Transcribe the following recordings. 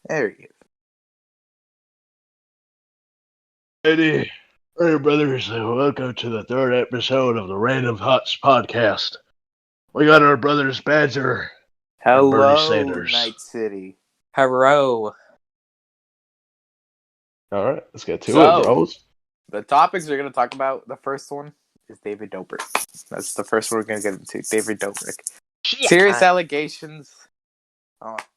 There you Hey, brothers, and welcome to the third episode of the Random Thoughts podcast. We got our brothers Badger and Bernie Hello, Sanders. Night City. Hello. All right, let's get to So- it, bros. The topics we're going to talk about, the first one is David Dobrik. That's the first one we're going to get into, David Dobrik. Serious allegations.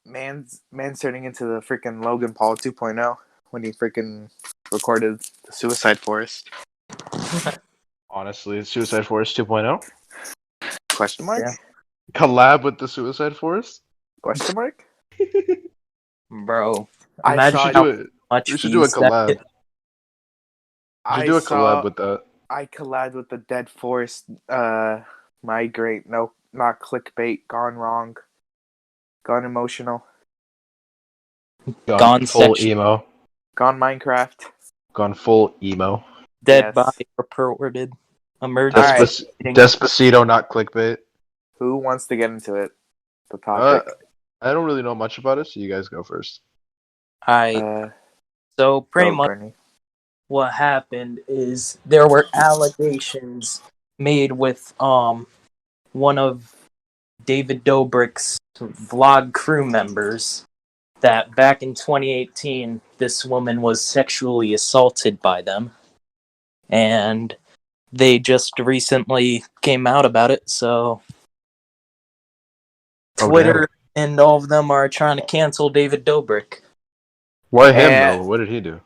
Man's turning into the freaking Logan Paul 2.0 when he freaking recorded the Suicide Forest. Honestly, Suicide Forest 2.0? Question mark? Yeah. Collab with the Suicide Forest? Question mark? Bro. I Imagine saw how it. much We should do a views that collab. get. We should do a collab with that. I collabed with the Dead Forest, migrate. No, not clickbait. Gone wrong. Gone emotional. Gone full section. emo. Gone Minecraft. Gone full emo. Dead Yes. body reported. Emergency. Alright. Despacito, not clickbait. Who wants to get into it? The topic. I don't really know much about it, so you guys go first. So pretty go, much Bernie. what happened is there were allegations made with one of David Dobrik's vlog crew members that back in 2018 this woman was sexually assaulted by them, and they just recently came out about it, so Twitter and all of them are trying to cancel David Dobrik. Why him, though? What did he do?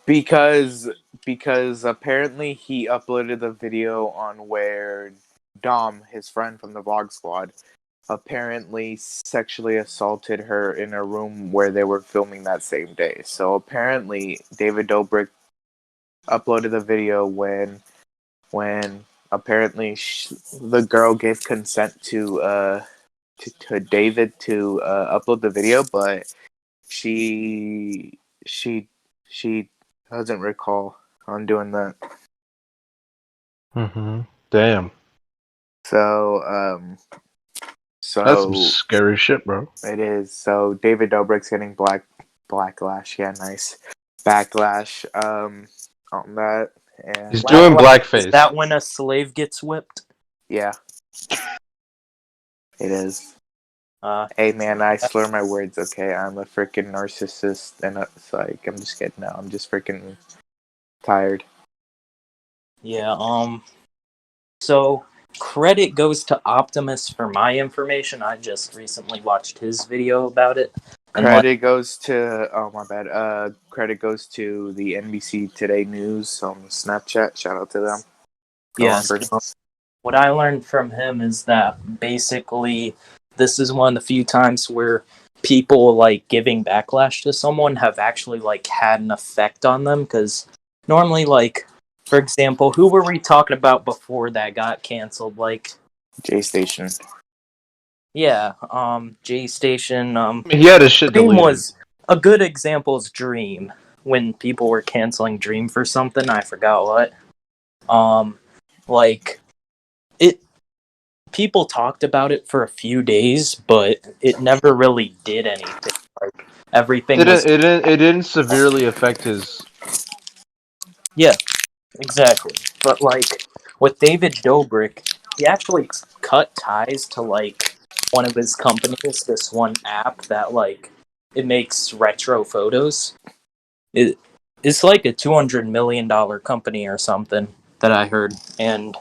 Because apparently he uploaded the video on where Dom, his friend from the Vlog Squad, apparently sexually assaulted her in a room where they were filming that same day. So apparently David Dobrik uploaded the video when apparently the girl gave consent to David to upload the video, but she doesn't recall on doing that. Mm-hmm. Damn. So That's some scary shit, bro. it is. So David Dobrik's getting backlash. Yeah, nice backlash. On that. And He's doing blackface. Is that when a slave gets whipped? yeah, it is. Hey man, I slur my words. Okay, I'm a freaking narcissist, and it's like I'm just kidding. No, I'm just freaking tired. Yeah. So credit goes to Optimus for my information. I just recently watched his video about it. Credit goes to credit goes to the NBC Today News on Snapchat. Shout out to them. Yes. What I learned from him is that basically this is one of the few times where people like giving backlash to someone have actually like had an effect on them, because normally, like, for example, who were we talking about before that got canceled? Like J Station. Yeah, J Station. He had his shit Dream deleted. was a good example. Is Dream, when people were canceling Dream for something, I forgot what. Like it. People talked about it for a few days, but it never really did anything. Like everything was. It didn't severely affect his. Yeah, exactly. But like with David Dobrik, he actually cut ties to like one of his companies, this one app that like it makes retro photos. It's like a $200 million company or something that I heard, and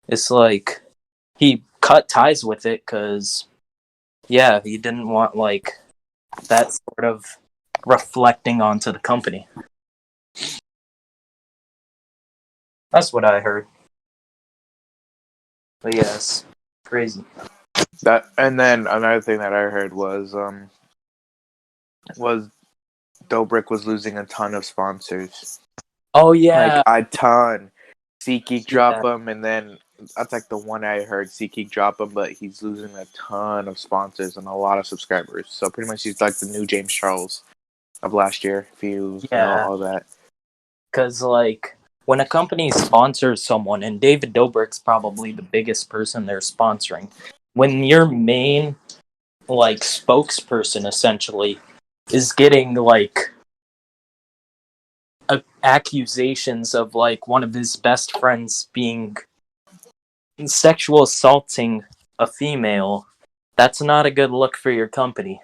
it's like he cut ties with it because yeah, he didn't want like that sort of reflecting onto the company. That's what I heard. But yes, crazy. That, and then another thing that I heard was Dobrik was losing a ton of sponsors. Oh yeah, Like a ton. SeatGeek drop him, and then that's like the one I heard. SeatGeek drop him, but he's losing a ton of sponsors and a lot of subscribers. So pretty much he's like the new James Charles of last year. If you know all that. Because like when a company sponsors someone, and David Dobrik's probably the biggest person they're sponsoring, when your main like spokesperson essentially is getting like accusations of like one of his best friends being sexual assaulting a female, that's not a good look for your company.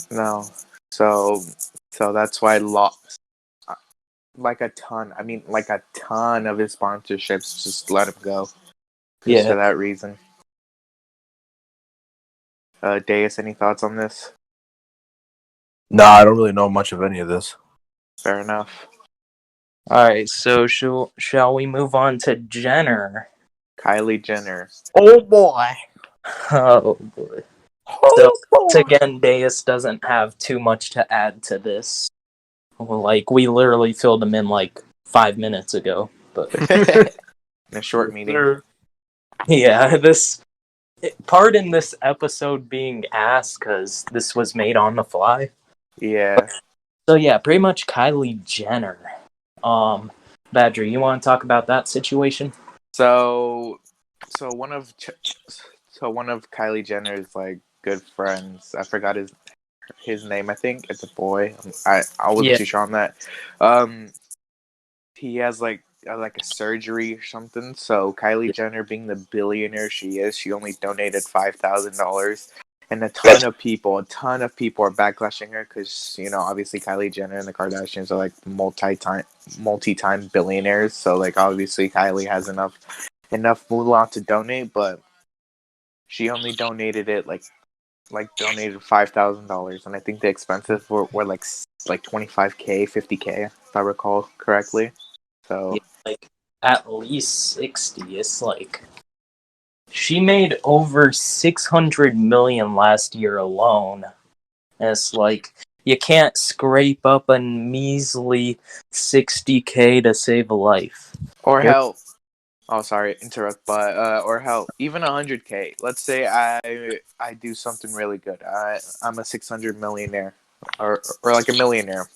No. So that's why like a ton. I mean, like a ton of his sponsorships just let him go. Just for that reason. Dayus, any thoughts on this? Nah, I don't really know much of any of this. Fair enough. Alright, so shall we move on to Jenner? Kylie Jenner. Oh boy. Oh boy. So once again, Dayus doesn't have too much to add to this. Like, we literally filled him in like 5 minutes ago. But In a short meeting. yeah, pardon this episode being asked because this was made on the fly. Yeah. So yeah, pretty much Kylie Jenner. Badger, you want to talk about that situation? So one of Kylie Jenner's like good friends. I forgot his name. I think it's a boy. I wasn't too sure on that. He has like a surgery or something. So Kylie Jenner, being the billionaire she is, she only donated $5,000, and a ton of people are backlashing her because obviously Kylie Jenner and the Kardashians are like multi-time billionaires. So like obviously Kylie has enough moolah to donate, but she only donated it donated $5,000, and I think the expenses were like $25K, $50K if I recall correctly. So like at least 60. It's like she made over 600 million last year alone. And it's like you can't scrape up a measly 60K to save a life. Or hell, oh sorry, interrupt, but or hell, even 100K. Let's say I do something really good. I'm a 600 millionaire, or like a millionaire,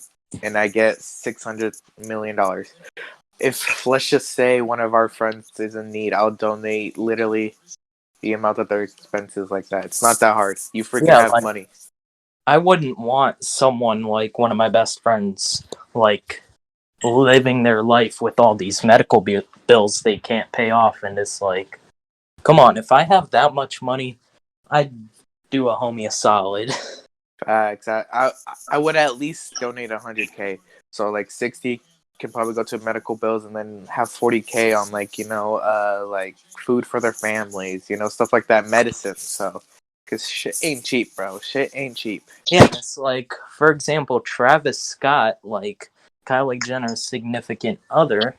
and I get $600 million. If let's just say one of our friends is in need, I'll donate literally the amount of their expenses like that. It's not that hard. You freaking have money. I wouldn't want someone like one of my best friends like living their life with all these medical bills they can't pay off, and it's like, come on, if I have that much money, I'd do a homie a solid. Facts. I would at least donate 100K. So like 60 can probably go to medical bills, and then have 40K on like food for their families, stuff like that, medicine. So because shit ain't cheap, bro. Shit ain't cheap. Yeah, it's like, for example, Travis Scott, like Kylie Jenner's significant other,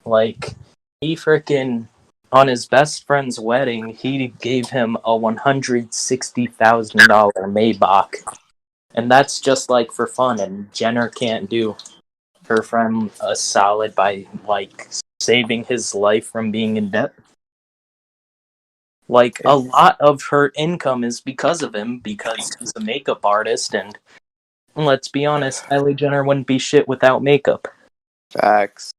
like he freaking on his best friend's wedding, he gave him a $160,000 Maybach. And that's just like for fun, and Jenner can't do her friend a solid by like saving his life from being in debt. Like a lot of her income is because of him, because he's a makeup artist, and let's be honest, Kylie Jenner wouldn't be shit without makeup. Facts.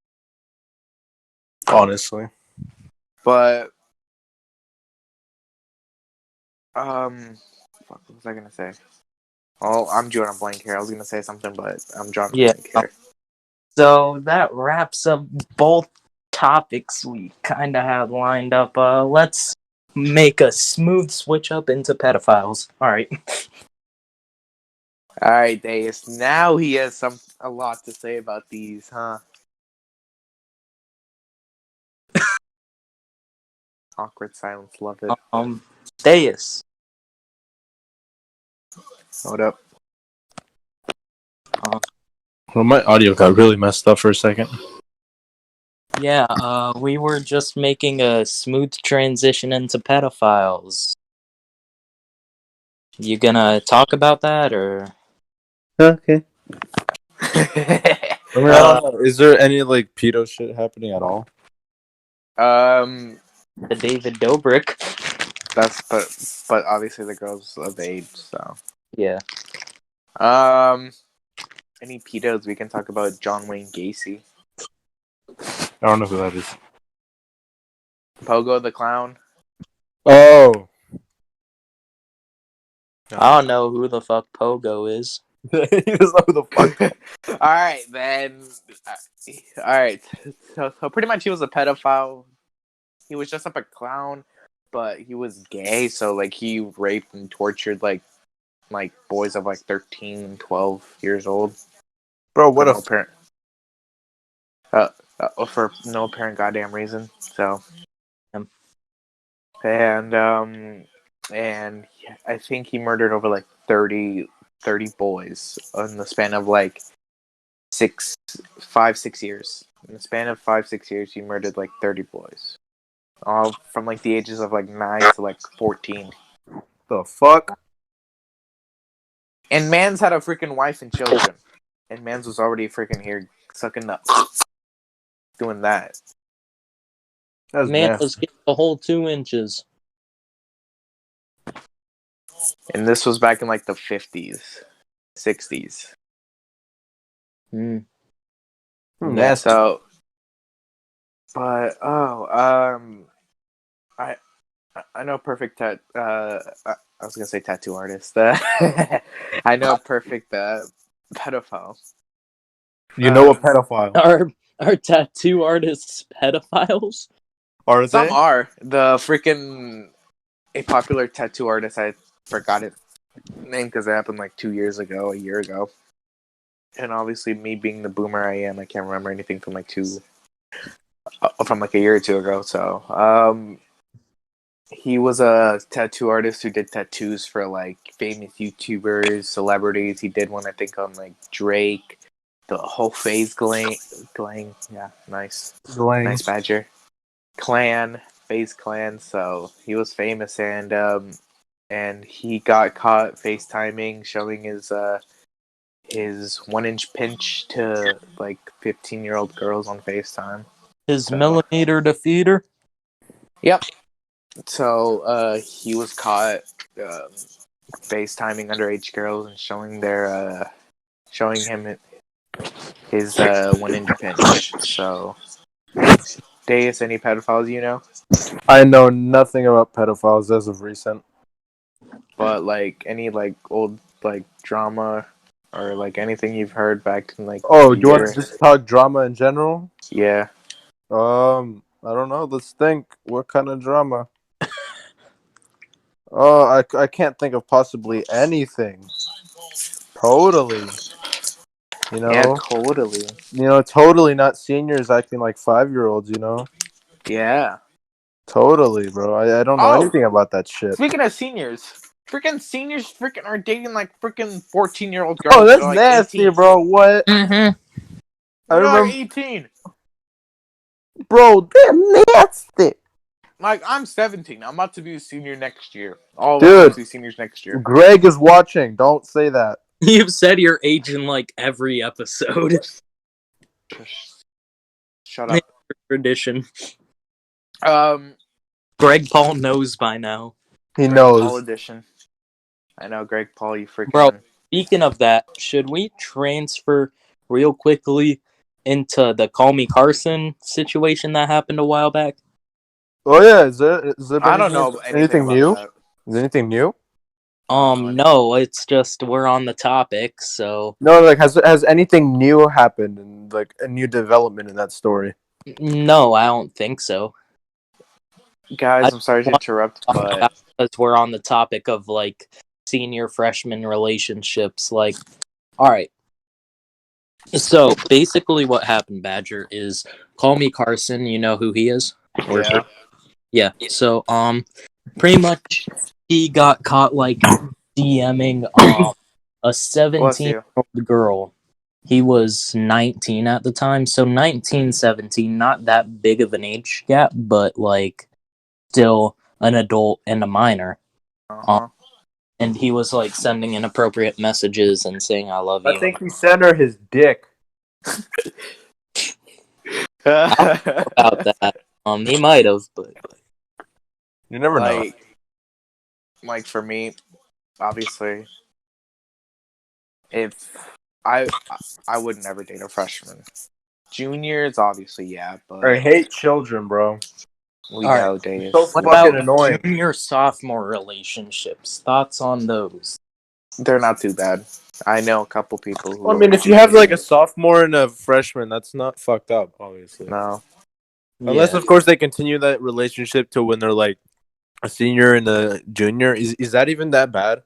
Honestly. But what was I gonna say? Oh, I'm drawing a blank here. I was gonna say something, but I'm drawing a blank here. So that wraps up both topics we kind of had lined up. Let's make a smooth switch up into pedophiles. All right. All right, Dayus. Now he has a lot to say about these, huh? Awkward silence. Love it. Dayus. Hold up. Well, my audio got really messed up for a second. Yeah, we were just making a smooth transition into pedophiles. You gonna talk about that, or? Okay. I don't know. Is there any like pedo shit happening at all? The David Dobrik. But obviously the girl's of age, so Yeah. Any pedos we can talk about? John Wayne Gacy, I don't know who that is. Pogo the Clown. Oh. I don't know who the fuck Pogo is. He doesn't know who the fuck. All right, then. All right. So pretty much, he was a pedophile. He was just up a clown, but he was gay. So like, he raped and tortured like boys of like 13 and 12 years old. Bro, what for a no parent. For no apparent goddamn reason. So. And I think he murdered over like 30 boys in the span of like 6 years. In the span of 5-6 years, he murdered like 30 boys, all from like the ages of like 9 to like 14. the fuck? And Mans had a freaking wife and children, and Mans was already freaking here sucking up, doing that. That's Man nasty. was getting the whole 2 inches. And this was back in like the 50s, 60s. Mm. Nasty. So, but I know a perfect I was gonna say tattoo artist. I know a perfect pedophile. You know a pedophile. Are tattoo artists pedophiles? Are Some they? are a popular tattoo artist. I forgot its name because it happened like a year ago. And obviously, me being the boomer I am, I can't remember anything from like a year or two ago. So, he was a tattoo artist who did tattoos for like famous YouTubers, celebrities. He did one, I think, on like Drake. The whole phase Glang. Yeah, nice. Glang. Nice badger. FaZe Clan. So he was famous, and he got caught FaceTiming, showing his 1-inch pinch to like 15-year-old girls on FaceTime. His So. millimeter defeater? Yep. So he was caught FaceTiming underage girls and showing him his 1-inch pinch. So, Dayus, any pedophiles you know? I know nothing about pedophiles as of recent. But like any like old like drama or like anything you've heard back in like Oh, the do you want year? to just talk drama in general? Yeah. I don't know. Let's think. What kind of drama? Oh, I can't think of possibly anything. Totally. You know? Yeah, totally. Totally not seniors acting like 5-year-olds, you know? Yeah. Totally, bro. I don't know anything about that shit. Speaking of seniors freaking are dating like freaking 14-year-old girls. Oh, that's like nasty, 18. bro. What? Mm-hmm. I They're remember, like 18. bro. They're nasty. Like, I'm 17. I'm about to be a senior next year. All of us Dude. are about to be seniors next year. Greg is watching. Don't say that. You've said your age in like every episode. Shut up. Tradition. Um, Greg Paul knows by now. He Greg knows. Paul edition. I know, Greg Paul, you freaking... Bro, speaking of that, should we transfer real quickly into the Call Me Carson situation that happened a while back? Oh yeah, is there I don't know anything about new? that. Is there anything new? No, it's just we're on the topic, so No, like has anything new happened and like a new development in that story? no, I don't think so. Guys, I'm sorry to interrupt, but... Because we're on the topic of like senior freshman relationships, like, all right. So basically, what happened, Badger, is Call Me Carson. You know who he is? Yeah. Yeah. So pretty much he got caught like DMing a 17-year-old girl. He was 19 at the time, so 19, 17, not that big of an age gap, but like still an adult and a minor. And he was like sending inappropriate messages and saying "I love you." I think he sent her his dick. About that, he might have, but You never know. Like for me, obviously, if I would never date a freshman. Juniors, obviously, yeah, but I hate children, bro. we know Dayus. So what fucking about annoying. junior sophomore relationships? Thoughts on those? They're not too bad. I know a couple people who. Well, I mean, if you have like a sophomore and a freshman, that's not fucked up, obviously. No. Unless, Yeah. of course, they continue that relationship to when they're like a senior and a junior. Is that even that bad?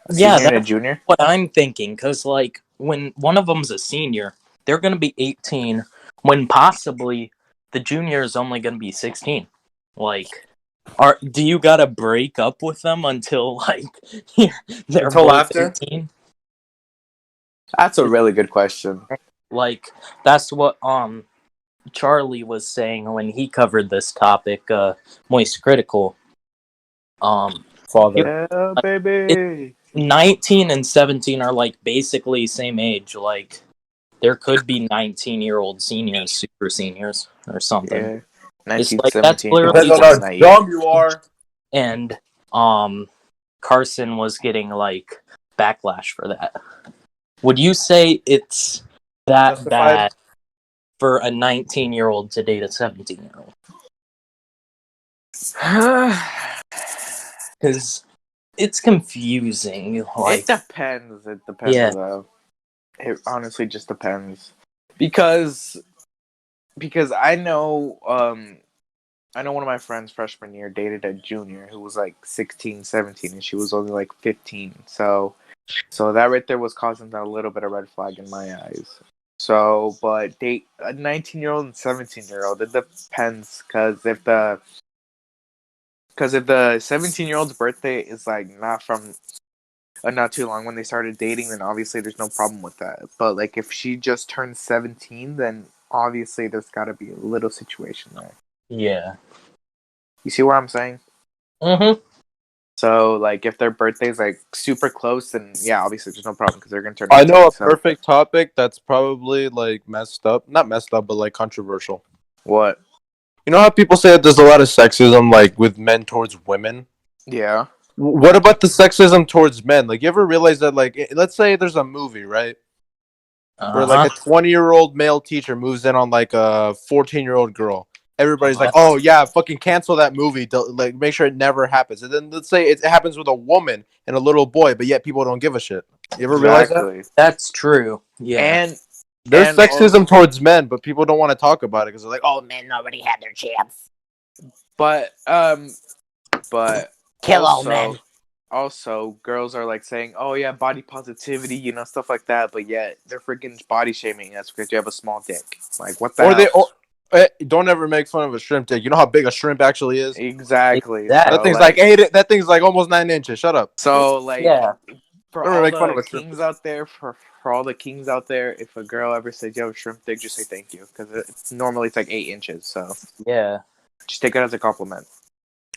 A Yeah, senior and a that's junior. what I'm thinking. Because, like, when one of them's a senior, they're going to be 18, when possibly the junior is only going to be 16. Like, do you got to break up with them until, like, they're Until both after? 18? That's a really good question. Like, that's what Charlie was saying when he covered this topic, Moist Critical. Father. Yeah, Like, baby. 19 and 17 are like basically same age. Like, there could be 19-year-old seniors, super seniors, or something. Yeah. It's 19, like that's 17. clearly Depends on People how are naive. dumb you are. and Carson was getting like backlash for that. Would you say it's that Justified? bad for a 19-year-old to date a 17-year-old? Because it's confusing. Like, It depends. It depends, yeah, though. It honestly just depends. Because I know one of my friends freshman year dated a junior who was like 16, 17, and she was only like 15. So that right there was causing a little bit of red flag in my eyes. So, but date a 19-year-old and 17-year-old, it depends because if the 17-year-old's birthday is like not from not too long when they started dating, then obviously there's no problem with that. But like if she just turned 17, then obviously there's got to be a little situation there. yeah. You see what I'm saying? Mm-hmm. So like if their birthday's like super close, then yeah, obviously there's no problem because they're gonna turn. I 18, know a so. perfect topic that's probably like messed up. Not messed up, but like controversial. What? You know how people say that there's a lot of sexism like with men towards women? Yeah. What about the sexism towards men? Like, you ever realize that, like, let's say there's a movie, right? Where, like, a 20-year-old male teacher moves in on, like, a 14-year-old girl. Everybody's like, oh, yeah, fucking cancel that movie. Like, make sure it never happens. And then let's say it happens with a woman and a little boy, but yet people don't give a shit. You ever realize that? Exactly. That's true. Yeah. And There's and sexism towards men, but people don't want to talk about it because they're like, oh, Men already had their chance. but Kill all also, men. also girls are like saying, oh yeah, body positivity, you know, stuff like that, but yet they're freaking body shaming us because you have a small dick. Like, what the or hell? don't ever make fun of a shrimp dick. You know how big a shrimp actually is? Exactly. Exactly. That thing's like 8. That thing's like almost 9 inches. Shut up. So like, Yeah. for Don't all make fun of the a shrimp kings dick. out there, for all the kings out there, if a girl ever says you have a shrimp dick, just say thank you because it's normally it's like 8 inches. So Yeah. just take it as a compliment.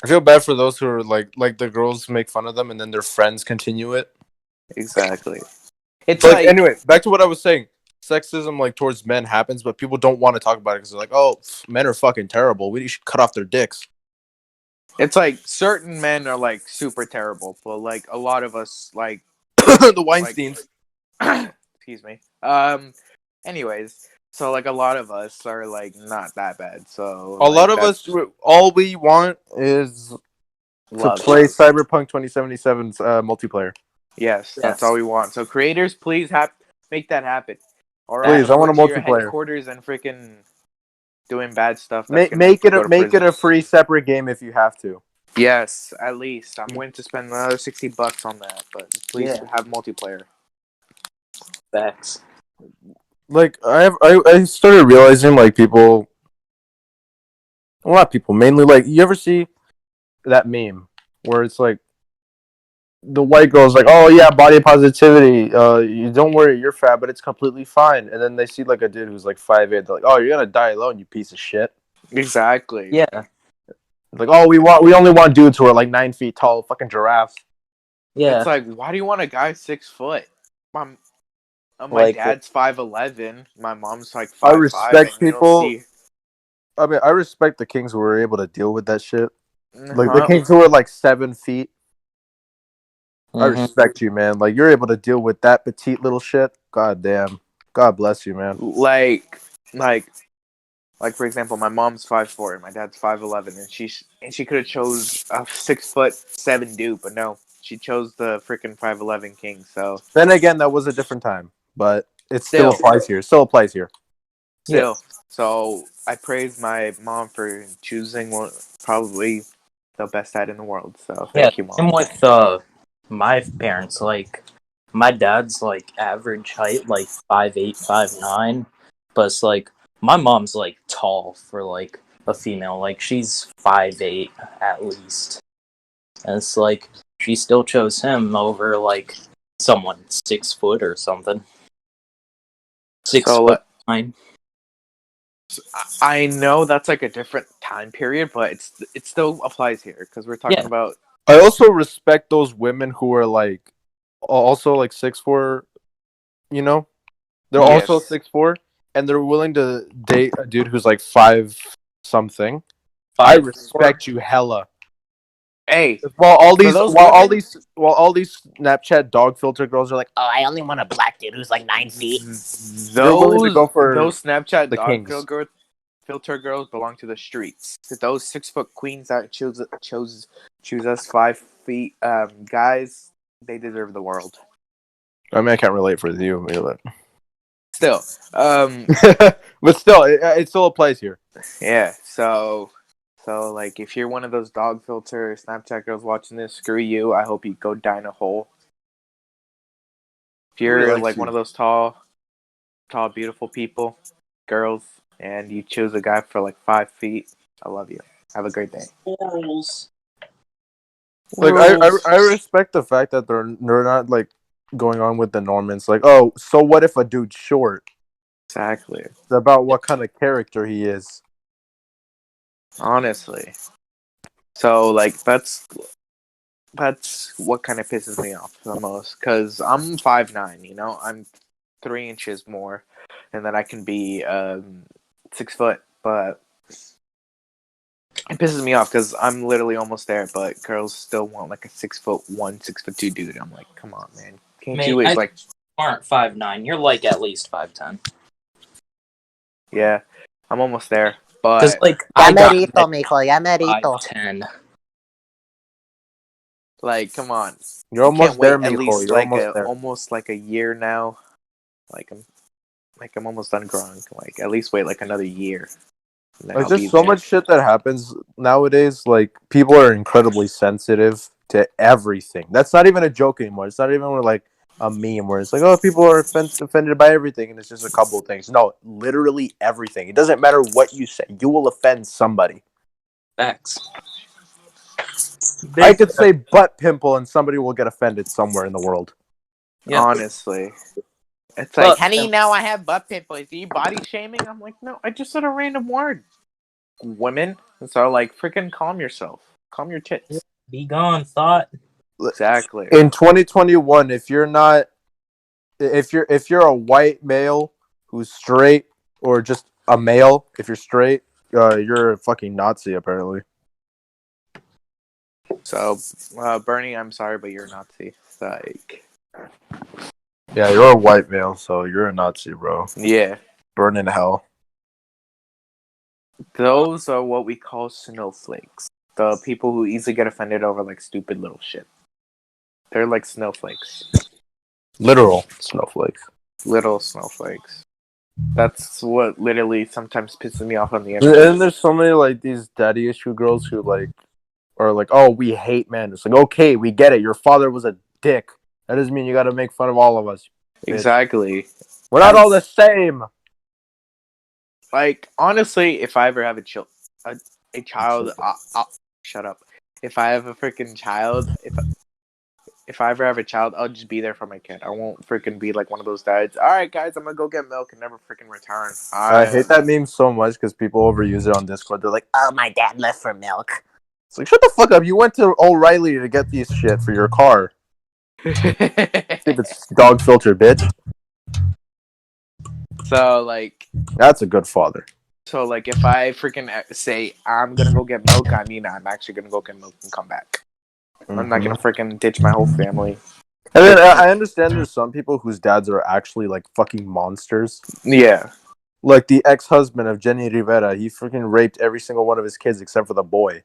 I feel bad for those who are like the girls make fun of them and then their friends continue it. Exactly. It's But like anyway, back to what I was saying. Sexism like towards men happens, but people don't want to talk about it because they're like, "Oh, men are fucking terrible. We should cut off their dicks." it's like certain men are like super terrible, but like a lot of us like The Weinsteins. excuse me. Anyways, so like a lot of us are like not that bad. So A like, lot of us, all we want is love. to play Cyberpunk 2077's multiplayer. Yes, that's all we want. So creators, please make that happen. Or Please, else I want go a to your multiplayer. headquarters and freaking doing bad stuff. Make it a free separate game if you have to. Yes, at least I'm willing to spend another $60 on that. But please have multiplayer. Facts. Like I started realizing like people, a lot of people, mainly like you ever see that meme where it's like the white girl's like, oh yeah, body positivity. You don't worry, you're fat, but it's completely fine. And then they see like a dude who's like 5'8". They're like, oh, you're gonna die alone, you piece of shit. Exactly. Yeah. Like, oh, we only want dudes who are like 9 feet tall, fucking giraffes. Yeah. It's like, why do you want a guy 6 foot? My Like, dad's 5'11". My mom's like 5'5". I respect and you don't people. see- I mean, I respect the kings who were able to deal with that shit. Like the Uh-huh. kings who are like 7 feet. I mhm. respect you, man. Like you're able to deal with that petite little shit. God damn. God bless you, man. Like for example, my mom's 5'4" and my dad's 5'11", and she could have chose a 6'7" dude, but no, She chose the freaking 5'11" king. So Then again, that was a different time, but it still Still. applies here. Still applies here. still, so I praise my mom for choosing probably the best dad in the world. So thank you, same Mom. with my parents. Like, my dad's like average height, like 5'8", 5'9", but it's like my mom's like tall for like a female. Like, she's 5'8" at least, and it's like she still chose him over like someone 6 foot or something. Six So foot nine. I know that's like a different time period, but it still applies here because we're talking Yeah. about. I also respect those women who are like also like 6'4". You know, they're Yes. also 6'4", and they're willing to date a dude who's like 5 something. I 5'4". respect you hella. Hey, While all For these those while all women- these while all these Snapchat dog filter girls are like, Oh, I only want a black dude who's like 9 feet. You're willing to go for those Snapchat the dog kings. filter girls belong to the streets. Those 6 foot queens that choose us 5 feet guys, they deserve the world. I mean, I can't relate for you, but Still, but still, it still applies here. yeah. So like, if you're one of those dog filter Snapchat girls watching this, screw you. I hope you go die in a hole. If you're Really like likes one you. of those tall, beautiful people, girls, and you choose a guy for like 5 feet, I love you. Have a great day. Rules. Like I respect the fact that they're not like going on with the norm. It's like, oh, so what if a dude's short? Exactly. It's about what kind of character he is. Honestly. So like that's what kind of pisses me off the most, because I'm 5'9", you know, I'm 3 inches more, and then I can be 6 foot, but it pisses me off because I'm literally almost there, but girls still want like a 6'1", 6'2" dude. I'm like, come on, man, can't you wait? Like, aren't 5'9". You're like at least 5'10". yeah, I'm almost there, Because but like Ya I got merito, mijo, ya merito. 5'10". like, come on, You're you almost can't wait there, at mijo. least You're like almost there. almost like a year now. I'm almost done growing. Like, at least wait like another year. And then Like, I'll be there's so there. much shit that happens nowadays. Like, people are incredibly sensitive to everything. That's not even a joke anymore. It's not even like a meme where it's like, oh, people are offended by everything, and it's just a couple of things. No, literally everything. It doesn't matter what you say. You will offend somebody. Facts. I could say butt pimple, and somebody will get offended somewhere in the world. Yeah. Honestly, it's like, But- how do you know I have butt pimples? Are you body shaming? I'm like, no, I just said a random word. Women, and so like, freaking calm yourself. Calm your tits. Be gone, thought. Exactly. In 2021, if you're a white male who's straight, or just a male, if you're straight, you're a fucking Nazi apparently. So, Burnie, I'm sorry, but you're a Nazi. Like, Yeah, you're a white male, so you're a Nazi, bro. yeah, Burn in hell. those are what we call snowflakes. The people who easily get offended over like stupid little shit. They're like snowflakes. Literal snowflakes. Little snowflakes. That's what literally sometimes pisses me off on the internet. And there's so many like these daddy issue girls who like are like, oh, we hate men. It's like, okay, we get it. Your father was a dick. That doesn't mean you got to make fun of all of us. Bitch. Exactly. We're not all the same. Like, honestly, if I ever have a child, I'll shut up. If I have a freaking child, if I ever have a child, I'll just be there for my kid. I won't freaking be like one of those dads. All right, guys, I'm gonna go get milk and never freaking return. I hate that meme so much because people overuse it on Discord. They're like, Oh, my dad left for milk. it's like, shut the fuck up. You went to O'Reilly to get these shit for your car. Stupid dog filter, bitch. So like, That's a good father. if I freaking say I'm gonna go get milk, I mean I'm actually gonna go get milk and come back. I'm not gonna freaking ditch my whole family. And then I understand there's some people whose dads are actually like fucking monsters. Yeah. Like the ex-husband of Jenny Rivera, he freaking raped every single one of his kids except for the boy.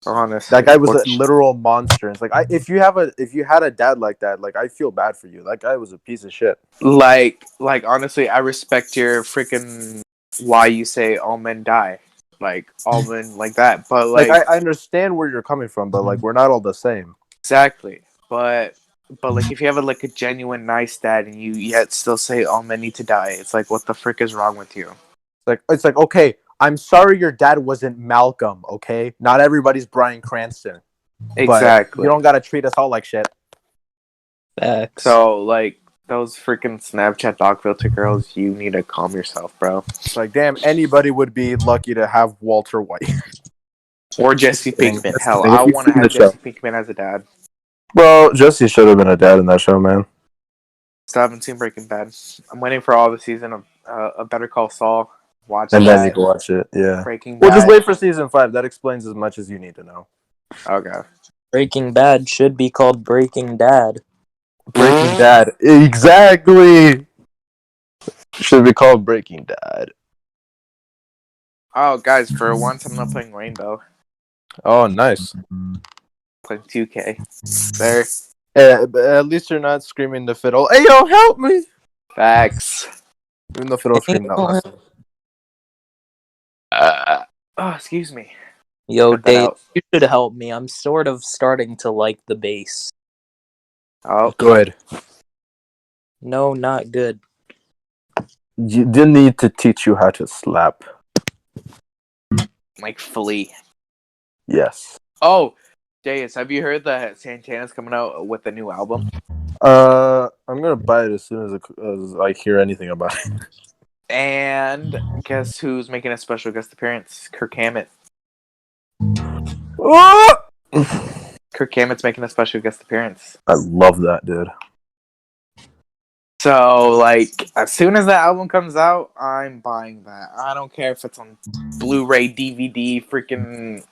Honestly, That guy was a literal monster. It's like if you had a dad like that, like I feel bad for you. That guy was a piece of shit. like honestly, I respect your freaking why you say all men die, like all men like that. But Like like I understand where you're coming from, but like we're not all the same. exactly, but like if you have a genuine nice dad and you yet still say all men need to die, it's like what the frick is wrong with you? It's like okay, I'm sorry your dad wasn't Malcolm. Okay, not everybody's Bryan Cranston. Exactly. But you don't gotta treat us all like shit. Facts. So like those freaking Snapchat dog filter girls, you need to calm yourself, bro. It's like damn, anybody would be lucky to have Walter White Or Jesse Pinkman. Just Hell, kidding. I If you've want to seen the have show. Jesse Pinkman as a dad. Bro, Jesse should have been a dad in that show, man. Still haven't seen Breaking Bad. I'm waiting for all the season of a Better Call Saul. Watch And that. then you can watch it. Yeah. Breaking Well, Bad. just wait for season 5. That explains as much as you need to know. Okay. Breaking Bad should be called Breaking Dad. Breaking Dad. Exactly. Should be called Breaking Dad. Oh, guys, for once I'm not playing Rainbow. Oh, nice. Playing 2K. There. But at least you're not screaming the fiddle. Hey, yo, help me! Facts. Even the fiddle screamed that last time. Oh, excuse me. Yo, Cut that Dave, out. you should help me. I'm sort of starting to like the bass. Oh, Good. No, not good. You didn't need to teach you how to slap. like Flea. Yes. Oh, Dayus, have you heard that Santana's coming out with a new album? I'm gonna buy it as soon as I hear anything about it. And guess who's making a special guest appearance? Kirk Hammett. Oh! Kirk Hammett's making a special guest appearance. I love that, dude. So, like, as soon as that album comes out, I'm buying that. I don't care if it's on Blu-ray, DVD, freaking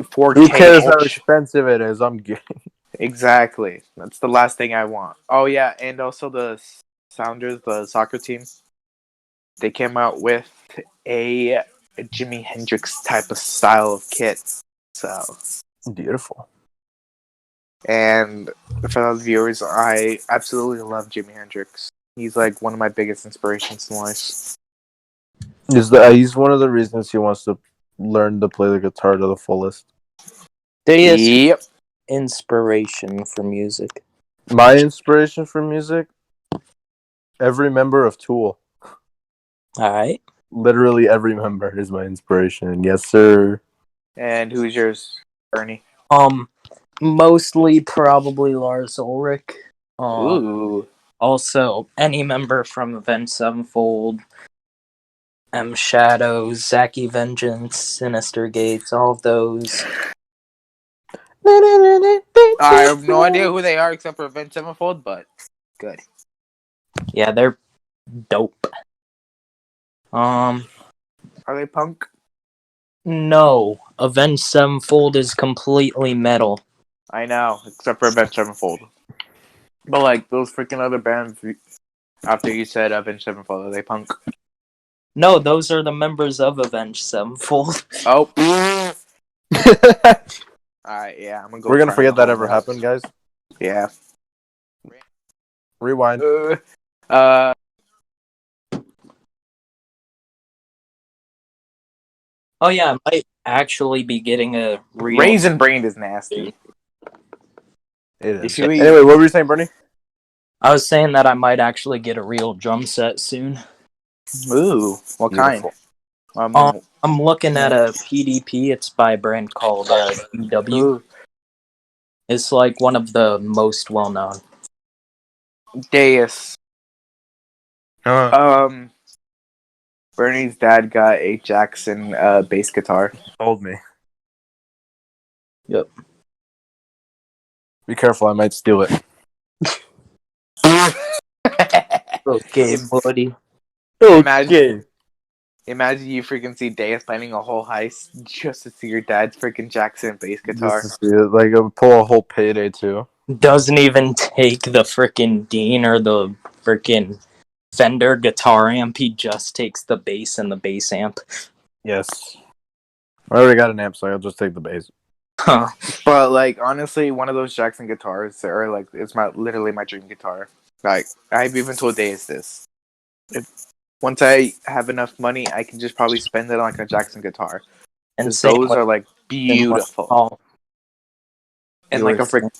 4K. Who cares how expensive it is? I'm getting. Exactly. That's the last thing I want. Oh, yeah, and also the Sounders, the soccer team, they came out with a Jimi Hendrix type of style of kit. So, Beautiful. and for those viewers, I absolutely love Jimi Hendrix. He's like one of my biggest inspirations in life. He's one of the reasons he wants to learn to play the guitar to the fullest. Yep. Inspiration for music. My inspiration for music? Every member of Tool. Alright. Literally every member is my inspiration. Yes, sir. And who's yours, Burnie? Mostly probably Lars Ulrich. Ooh. Also, any member from Avenged Sevenfold, M Shadows, Zaki Vengeance, Sinister Gates, all of those. I have no idea who they are except for Avenged Sevenfold, but good. Yeah, they're dope. Are they punk? No. Avenged Sevenfold is completely metal. I know, except for Avenged Sevenfold. But like those freaking other bands, after you said Avenged Sevenfold, are they punk? No, those are the members of Avenged Sevenfold. Oh. Alright, yeah, I'm gonna go. We're gonna cry forget in the that ever hallway. happened, guys. Yeah. Rewind. Oh yeah, I might actually be getting a real... Raisin Brain is nasty. It is. If you eat- Anyway, what were you saying, Bernie? I was saying that I might actually get a real drum set soon. Ooh, what Beautiful. kind? I'm looking at a PDP. It's by a brand called EW. Ooh. It's like one of the most well-known. Dayus. Bernie's dad got a Jackson bass guitar. Told me. Yep. Be careful, I might steal it. Okay, buddy. Imagine you freaking see Dayus planning a whole heist just to see your dad's freaking Jackson bass guitar. Just to see it, like pull a whole payday too. Doesn't even take the frickin' Dean or the frickin' Fender guitar amp. He just takes the bass and the bass amp. Yes. I already got an amp, so I'll just take the bass. Huh. But like honestly, one of those Jackson guitars are like it's literally my dream guitar. Like I've even told Dayus this. If once I have enough money, I can just probably spend it on like a Jackson guitar. And Because same those with are like beautiful. Paul. And You like were a frick saying,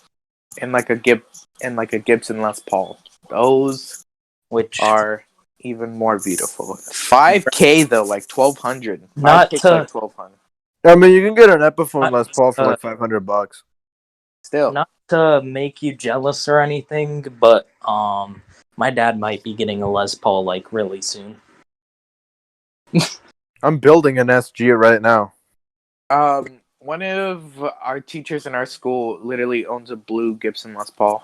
and like a Gibson Les Paul. Those which are even more beautiful. 5K though, like 1200. Not 5K to- like 1200. I mean, you can get an Epiphone Not, Les Paul for like $500. Still. not to make you jealous or anything, but my dad might be getting a Les Paul like really soon. I'm building an SG right now. One of our teachers in our school literally owns a blue Gibson Les Paul.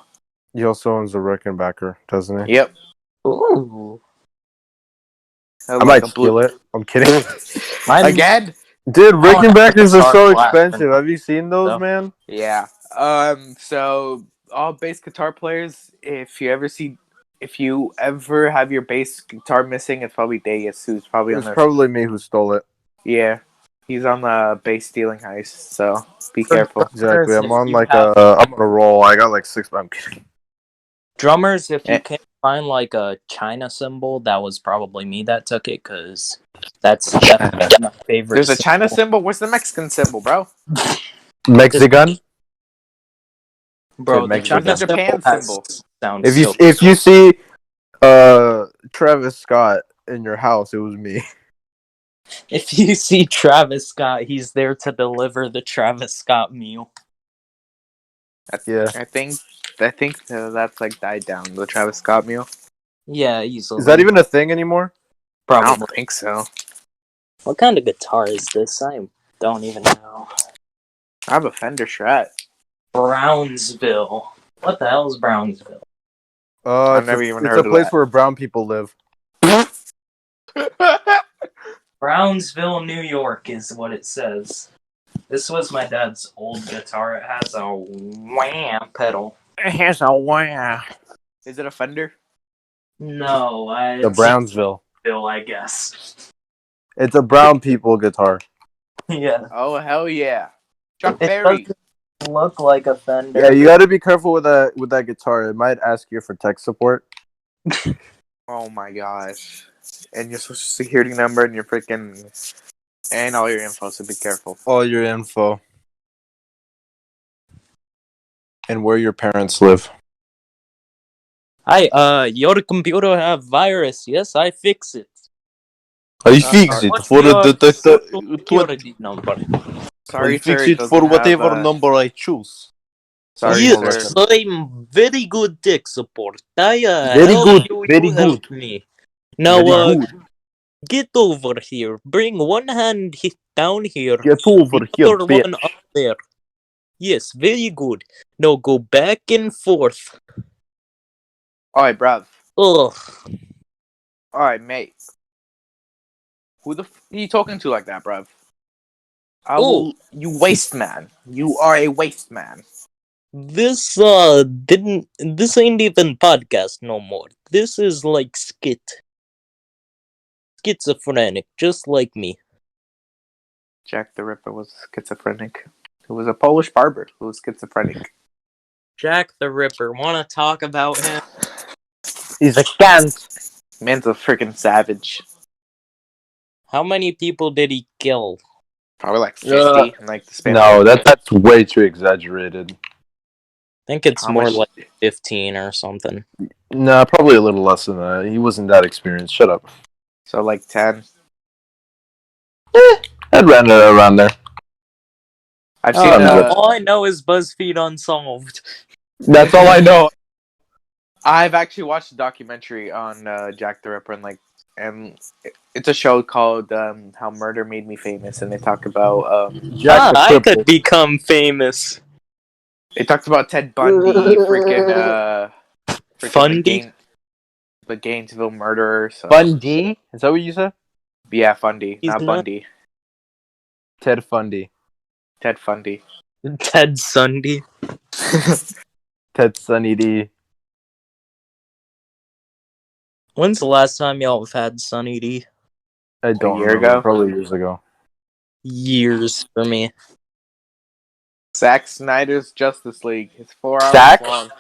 He also owns a Rickenbacker, doesn't he? Yep. Ooh. I might steal it. I'm kidding. Again? Dude, Rickenbackers are so guitar expensive. Have you seen those, So- man? Yeah. So all bass guitar players, if you ever have your bass guitar missing, it's probably Dayus who's probably on It's the probably me who stole it. Yeah. He's on the bass stealing heist, so be careful. Exactly. I'm If on you like have- I'm on a roll. I got like 6. I'm kidding. Drummers, if you Eh. can't find like a China symbol, that was probably me that took it, because that's definitely my favorite. There's a China symbol. symbol. Where's the Mexican symbol, bro? Mexican. Bro. Said The Mexican. China Where's the Japan symbol has symbol? sounds If you so. if you see Travis Scott in your house, it was me. If you see Travis Scott, he's there to deliver the Travis Scott meal. Yeah. I think that's like died down. The Travis Scott meal. Yeah, easily. Is that even a thing anymore? I Probably. don't think so. What kind of guitar is this? I don't even know. I have a Fender Strat. Brownsville. What the hell is Brownsville? I've never even it's heard a of place that. where brown people live. Brownsville, New York is what it says. This was my dad's old guitar. It has a wham pedal. Here's a wow. Is it a Fender? No, The Brownsville. Bill, I guess. It's a brown people guitar. Yeah. Oh hell yeah, Chuck It Berry. doesn't look like a Fender. Yeah, you got to be careful with that guitar. It might ask you for tech support. Oh my gosh. And your social security number and your freaking and all your info. So be careful. All your info and where your parents live. Hi, your computer have virus. Yes, I fix it. I fix it What's for your the social security number? Sorry, I fix sir. it for doesn't whatever have, number I choose. Sorry, Yes, sir. I'm very good tech support. I Very help good, you, very you help me. Now, Very good. get over here. Bring one hand down here. Get over The here, other one bitch. up there. Yes, very good. Now go back and forth. Alright, bruv. Ugh. Alright, mate. Who the f are you talking to like that, bruv? You waste man. You are a waste man. This this ain't even podcast no more. This is like schizophrenic, just like me. Jack the Ripper was schizophrenic. He was a Polish barber who was schizophrenic. Jack the Ripper, wanna talk about him? He's a cunt. Man's a freaking savage. How many people did he kill? Probably like 50 in like the span of No, like, that's way too exaggerated. I think it's How more much- like 15 or something. No, probably a little less than that. He wasn't that experienced. Shut up. so like 10. I'd run it around there. I've Oh, seen no. All I know is BuzzFeed Unsolved. That's all I know. I've actually watched a documentary on Jack the Ripper and it's a show called How Murder Made Me Famous, and they talk about Jack the I Cripple. could become famous. they talked about Ted Bundy, freaking Fundy? the Gainesville murderer. So. Bundy? Is that what you said? Yeah, Fundy, He's not not- Bundy. Ted Fundy. Ted Fundy. Ted Sundy. Ted Sunny D. When's the last time y'all have had Sunny D? I don't year remember. ago? Probably years ago. Years for me. Zack Snyder's Justice League. It's 4 hours Zack? long.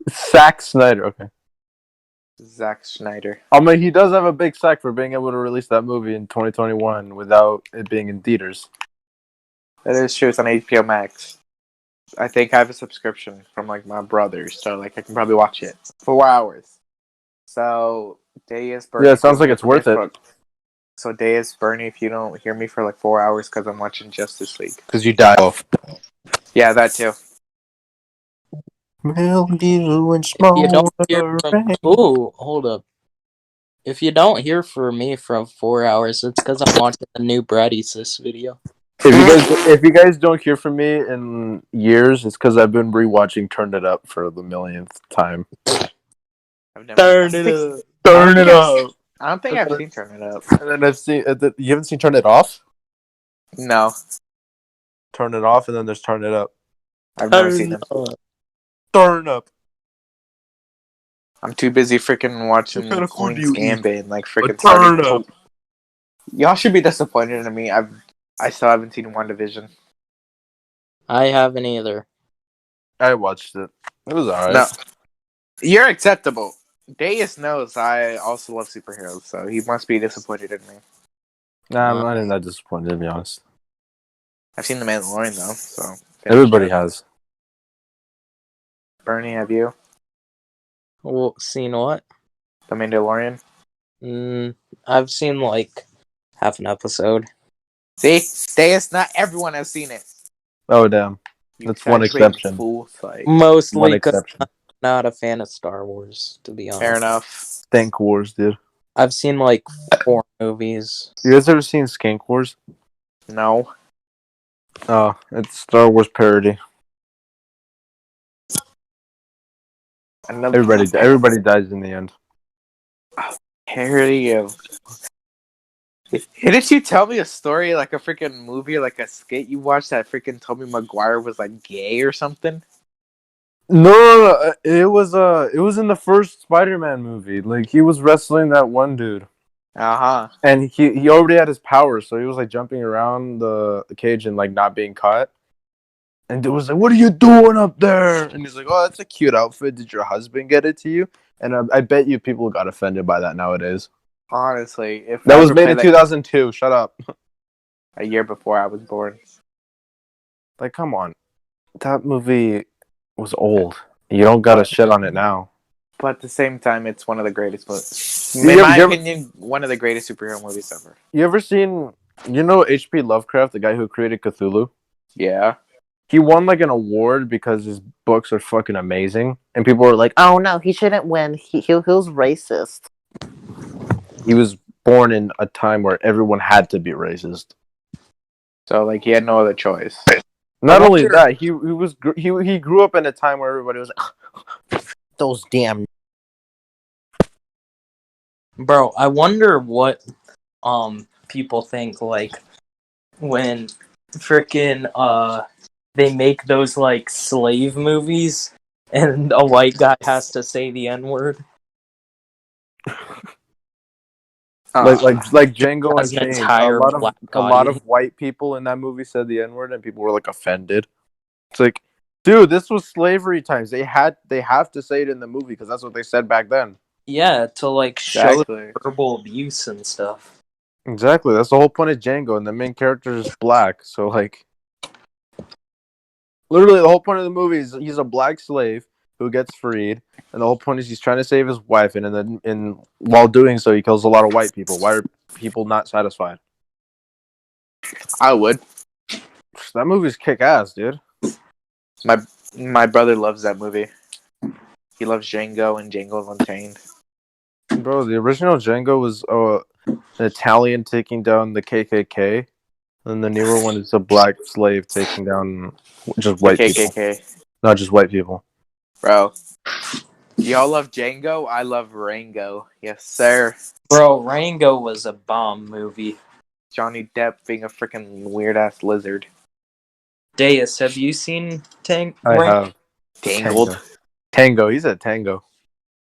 Zack Snyder. Okay. Zack Snyder. I mean, he does have a big sack for being able to release that movie in 2021 without it being in theaters. That is true. It's on HBO Max. I think I have a subscription from like my brother, so like I can probably watch it 4 hours. So Dayus, Burnie. Yeah, it sounds like it's worth it. So Dayus, Burnie, if you don't hear me for like 4 hours because I'm watching Justice League. Because you die off. Yeah, that too. Mildew and smolder. Ooh, hold up. If you don't hear from me for 4 hours, it's because I'm watching the new Bratty Sis video. If you guys don't hear from me in years, it's because I've been rewatching Turn It Up for the millionth time. Turn it up. Turn it up. I don't think I've seen Turn It Up. And then I've seen. You haven't seen Turn It Off? No. Turn It Off, and then there's Turn It Up. I've never seen them. Turn Up. I'm too busy freaking watching What kind of food do Queen's you eat? Gambit and like freaking Turn Up. Y'all should be disappointed in me. I still haven't seen WandaVision. I haven't either. I watched it. It was alright. No. You're acceptable. Dayus knows I also love superheroes, so he must be disappointed in me. Nah, I'm not even that disappointed, to be honest. I've seen The Mandalorian, though, so... Everybody has. Burnie, have you? Well, seen what? The Mandalorian? I've seen like half an episode. See? Dayus, not everyone has seen it. Oh, damn. That's one exception. Mostly One because exception. I'm not a fan of Star Wars, to be honest. Fair enough. Stank Wars, dude. I've seen like 4 movies. You guys ever seen Skank Wars? No. Oh, it's Star Wars parody. Everybody dies in the end. Parody of... Didn't you tell me a story, like a freaking movie, like a skit you watched that freaking Tobey Maguire was like gay or something? No, it was in the first Spider-Man movie. Like he was wrestling that one dude. Uh-huh. And he already had his powers, so he was like jumping around the cage and like not being caught. And dude was like, "What are you doing up there?" And he's like, "Oh, that's a cute outfit. Did your husband get it to you?" And I bet you people got offended by that nowadays. Honestly, if That was made in 2002. Shut up. A year before I was born. Like, come on. That movie was old. You don't gotta shit on it now. But at the same time, it's one of the greatest movies. In my opinion, one of the greatest superhero movies ever. You ever seen, H.P. Lovecraft, the guy who created Cthulhu? Yeah. He won like an award because his books are fucking amazing. And people were like, Oh no, he shouldn't win. He was racist. he was born in a time where everyone had to be racist. So, like, he had no other choice. Not only that, he grew up in a time where everybody was like, Those damn. Bro, I wonder what people think like when freaking they make those like slave movies and a white guy has to say the N-word. like Django As an Unchained. entire A black lot of audience. white people in that movie said the N-word, and people were like offended. It's like, dude, this was slavery times. They have to say it in the movie because that's what they said back then. Yeah, to like show verbal abuse and stuff. Exactly. That's the whole point of Django, and the main character is black. So like, literally, the whole point of the movie is he's a black slave who gets freed, and the whole point is he's trying to save his wife, and then while doing so, he kills a lot of white people. Why are people not satisfied? I would. That movie's kick ass, dude. My brother loves that movie. He loves Django and Django Unchained. Bro, the original Django was an Italian taking down the KKK, and the newer one is a black slave taking down just white people. KKK. Not just white people. Bro, y'all love Django? I love Rango. Yes, sir. Bro, Rango was a bomb movie. Johnny Depp being a freaking weird-ass lizard. Dayus, have you seen I have. Tangled. Tango. He said Tango.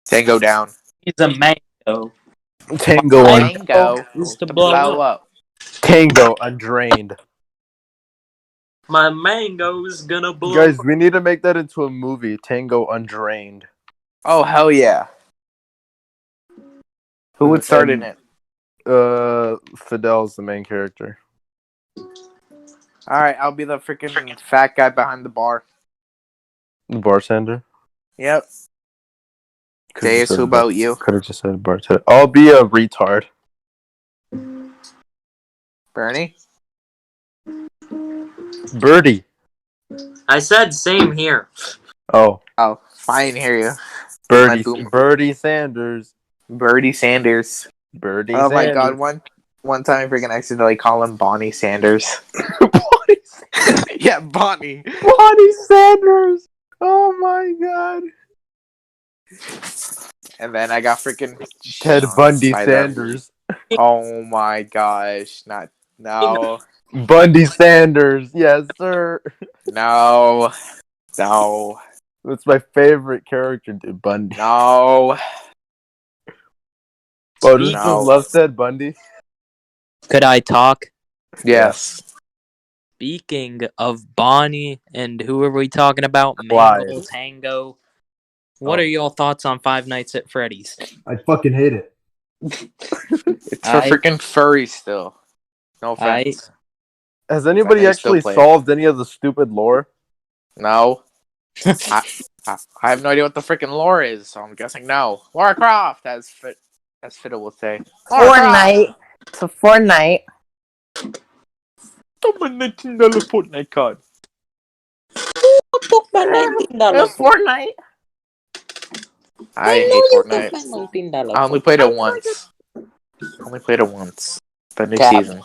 Tango down. He's a mango. Tango. Mango Used to to blow blow up. Tango undrained. My mango's gonna blow. Guys, we need to make that into a movie. Tango Undrained. Oh hell yeah! Who would start in it? Fidel's the main character. All right, I'll be the freaking fat guy behind the bar. The bartender. Yep. Dayus, who about you? Could have just said bartender. I'll be a retard. Burnie? Birdie. I said same here. Oh, Oh, I didn't hear you. Birdie. boomer. Birdie Sanders. Birdie Sanders. Birdie Oh Sanders. my god, one time I freaking accidentally call him Bonnie Sanders. Bonnie. Yeah, Bonnie. Bonnie Sanders. Oh my god. And then I got freaking Ted shunned Bundy by them. Sanders. Oh my gosh, no, Bundy Sanders. Yes, sir. no. That's my favorite character, dude. Bundy. No. Oh, does No. love Ted Bundy? Could I talk? Yes. Speaking of Bonnie and who are we talking about? Clyde. Mango Tango. What are your thoughts on Five Nights at Freddy's? I fucking hate it. It's for freaking furry still. No offense. Has anybody actually solved any of the stupid lore? No. I have no idea what the freaking lore is, so I'm guessing no. Lara Croft, as Fiddle will say. Fortnite. It's a Fortnite. Stop my $19 Fortnite card. It's Fortnite. I hate Fortnite. I only played it once. The new season.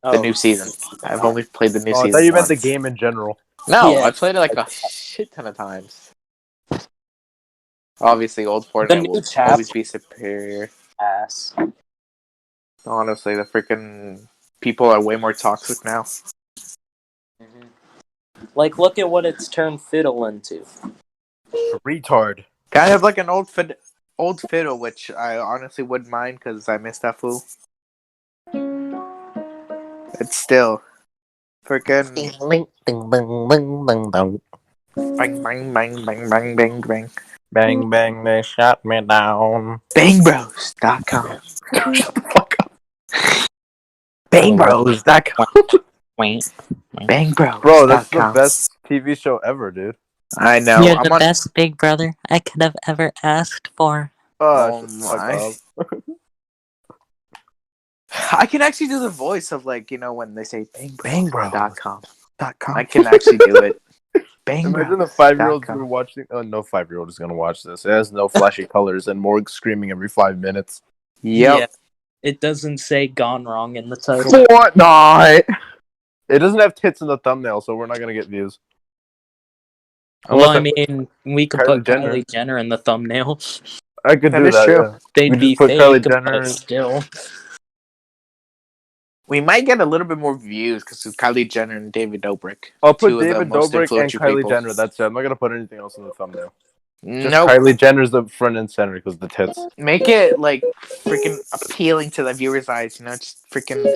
The new season. I've only played the new season. I thought you meant once. the game in general. No, Yeah. I played it like a shit ton of times. Obviously, old Fortnite will always be superior. Ass. Honestly, the freaking people are way more toxic now. Like, look at what it's turned Fiddle into. Retard. Can I have like an old Fiddle, which I honestly wouldn't mind because I miss that fool. It's still freaking Ding, ding, ding, ding, ding, ding, ding. bang, bang, bang, bang, bang, bang, bang. Bang, bang, they shot me down. Bangbros.com. Shut the fuck up. Bangbros.com. Wait. Bangbros.com. Bro, that's the best TV show ever, dude. I know. You're the best big brother I could have ever asked for. Oh Shut the fuck my. up. I can actually do the voice of when they say bangbros.com. I .com. can actually do it. Bangbros. Imagine the 5-year-old who watching. Oh, no 5-year-old is gonna watch this. It has no flashy colors and Morg screaming every 5 minutes. Yep. Yeah. It doesn't say Gone Wrong in the title. Fortnite. It doesn't have tits in the thumbnail, so we're not gonna get views. Well, I mean, we could put Jenner. Kylie Jenner in the thumbnail. I could That do is that. true. Yeah. They'd We be just put fake, Kylie but Jenner. still. We might get a little bit more views because it's Kylie Jenner and David Dobrik. I'll put two of the David most Dobrik and influential Kylie people. Jenner. That's it. I'm not gonna put anything else in the thumbnail. Just Nope. Kylie Jenner's the front and center because the tits. Make it like freaking appealing to the viewer's eyes. Just freaking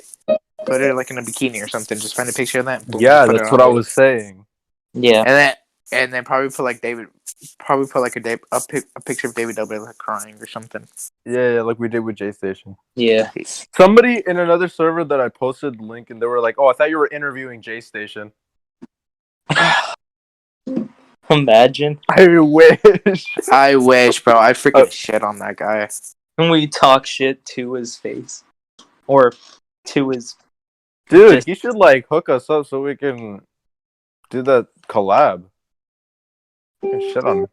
put it like in a bikini or something. Just find a picture of that. Boom, Yeah, put it that's on what I there. was saying. Yeah. And then probably put like David. Probably put like a picture of David Dobrik like crying or something. Yeah, like we did with J Station. Yeah. Somebody in another server that I posted the link and they were like, "Oh, I thought you were interviewing J Station." Imagine. I wish. I wish, bro. I freaking shit on that guy. And we talk shit to his face. Or to his... Dude, he should like hook us up so we can do that collab. Shit on him.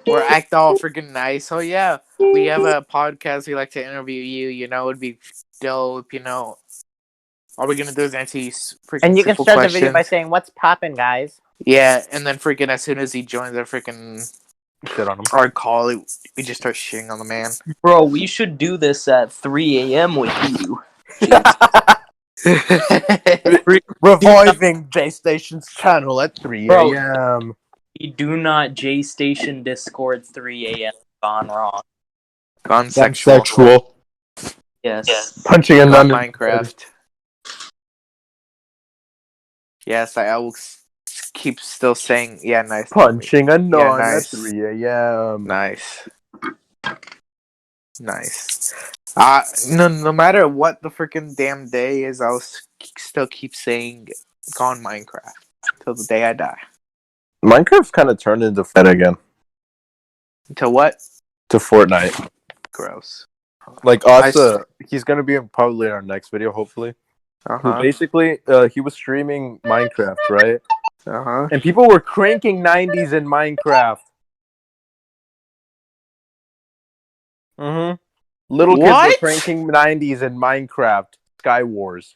Or act all freaking nice. Oh yeah, we have a podcast. We like to interview you. It'd be dope. All we're gonna do is answer these freaking And you can simple start questions. the video by saying, "What's poppin', guys?" Yeah, and then freaking as soon as he joins our freaking Shit on him. our call, we just start shitting on the man. Bro, we should do this at 3 a.m. with you. Reviving J Station's channel at 3 Bro. a.m. We do not J Station Discord 3 a.m. Gone wrong. Gone sexual. Yes. Punching a Gone nun. Minecraft. Yes, I will keep still saying, yeah, nice. Punching a Yeah, nun nice. at 3 a.m. Nice. No matter what the freaking damn day is, I'll still keep saying, go on Minecraft till the day I die. Minecraft's kind of turned into Fortnite again. Until what? To Fortnite. Gross. Like Asa, he's gonna be in probably our next video, hopefully. Who basically, he was streaming Minecraft, right? And people were cranking 90s in Minecraft. Little kids were cranking 90s in Minecraft. Sky Wars.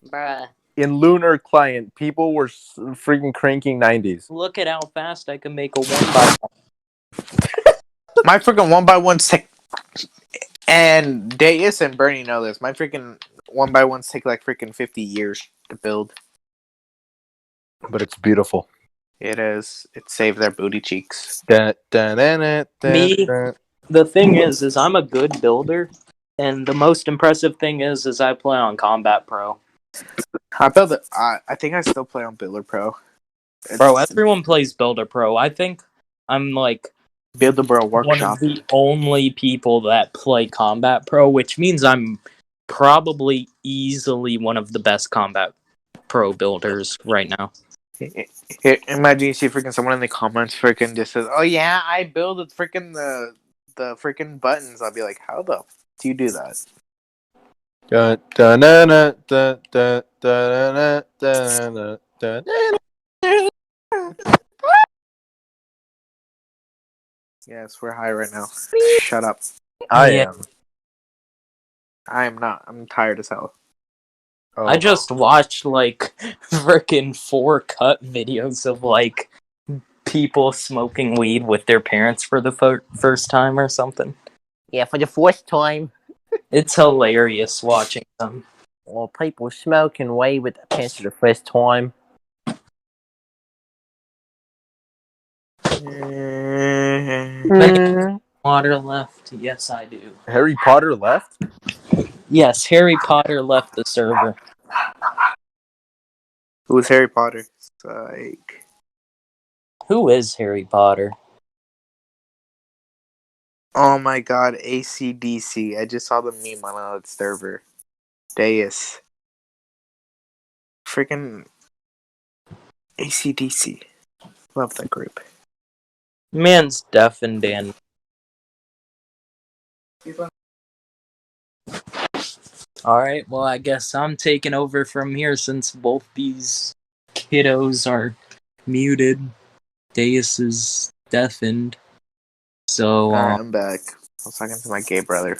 Bruh. In Lunar Client, people were freaking cranking 90s. Look at how fast I can make a 1x1. My freaking 1x1 take, and Dayus and Burnie know this. My freaking 1x1s take like freaking 50 years to build. But it's beautiful. It is. It saved their booty cheeks. Me, the thing is I'm a good builder, and the most impressive thing is I play on Combat Pro. I think I still play on Builder Pro. Bro, everyone plays Builder Pro. I think I'm like Builder Pro Workshop. One of the only people that play Combat Pro, which means I'm probably easily one of the best Combat Pro builders right now. Imagine you see freaking someone in the comments freaking just says, "Oh yeah, I build with freaking the freaking buttons." I'll be like, "How the do you do that?" Yes, we're high right now. Shut up. I am. I am not. I'm tired as hell. Oh. I just watched like freaking 4 cut videos of like people smoking weed with their parents for the first time or something. Yeah, for the first time. It's hilarious watching them. Well, people smoking weed with their parents for the first time. Potter left. Yes, I do. Harry Potter left? Yes, Harry Potter left the server. Who's Harry Potter? Like, who is Harry Potter? Oh my god, ACDC. I just saw the meme on that server. Dayus. Freaking ACDC. Love that group. Man's deaf and Dan. Alright, well, I guess I'm taking over from here since both these kiddos are muted. Dayus is deafened. So, Alright, I'm back. I was talking to my gay brother.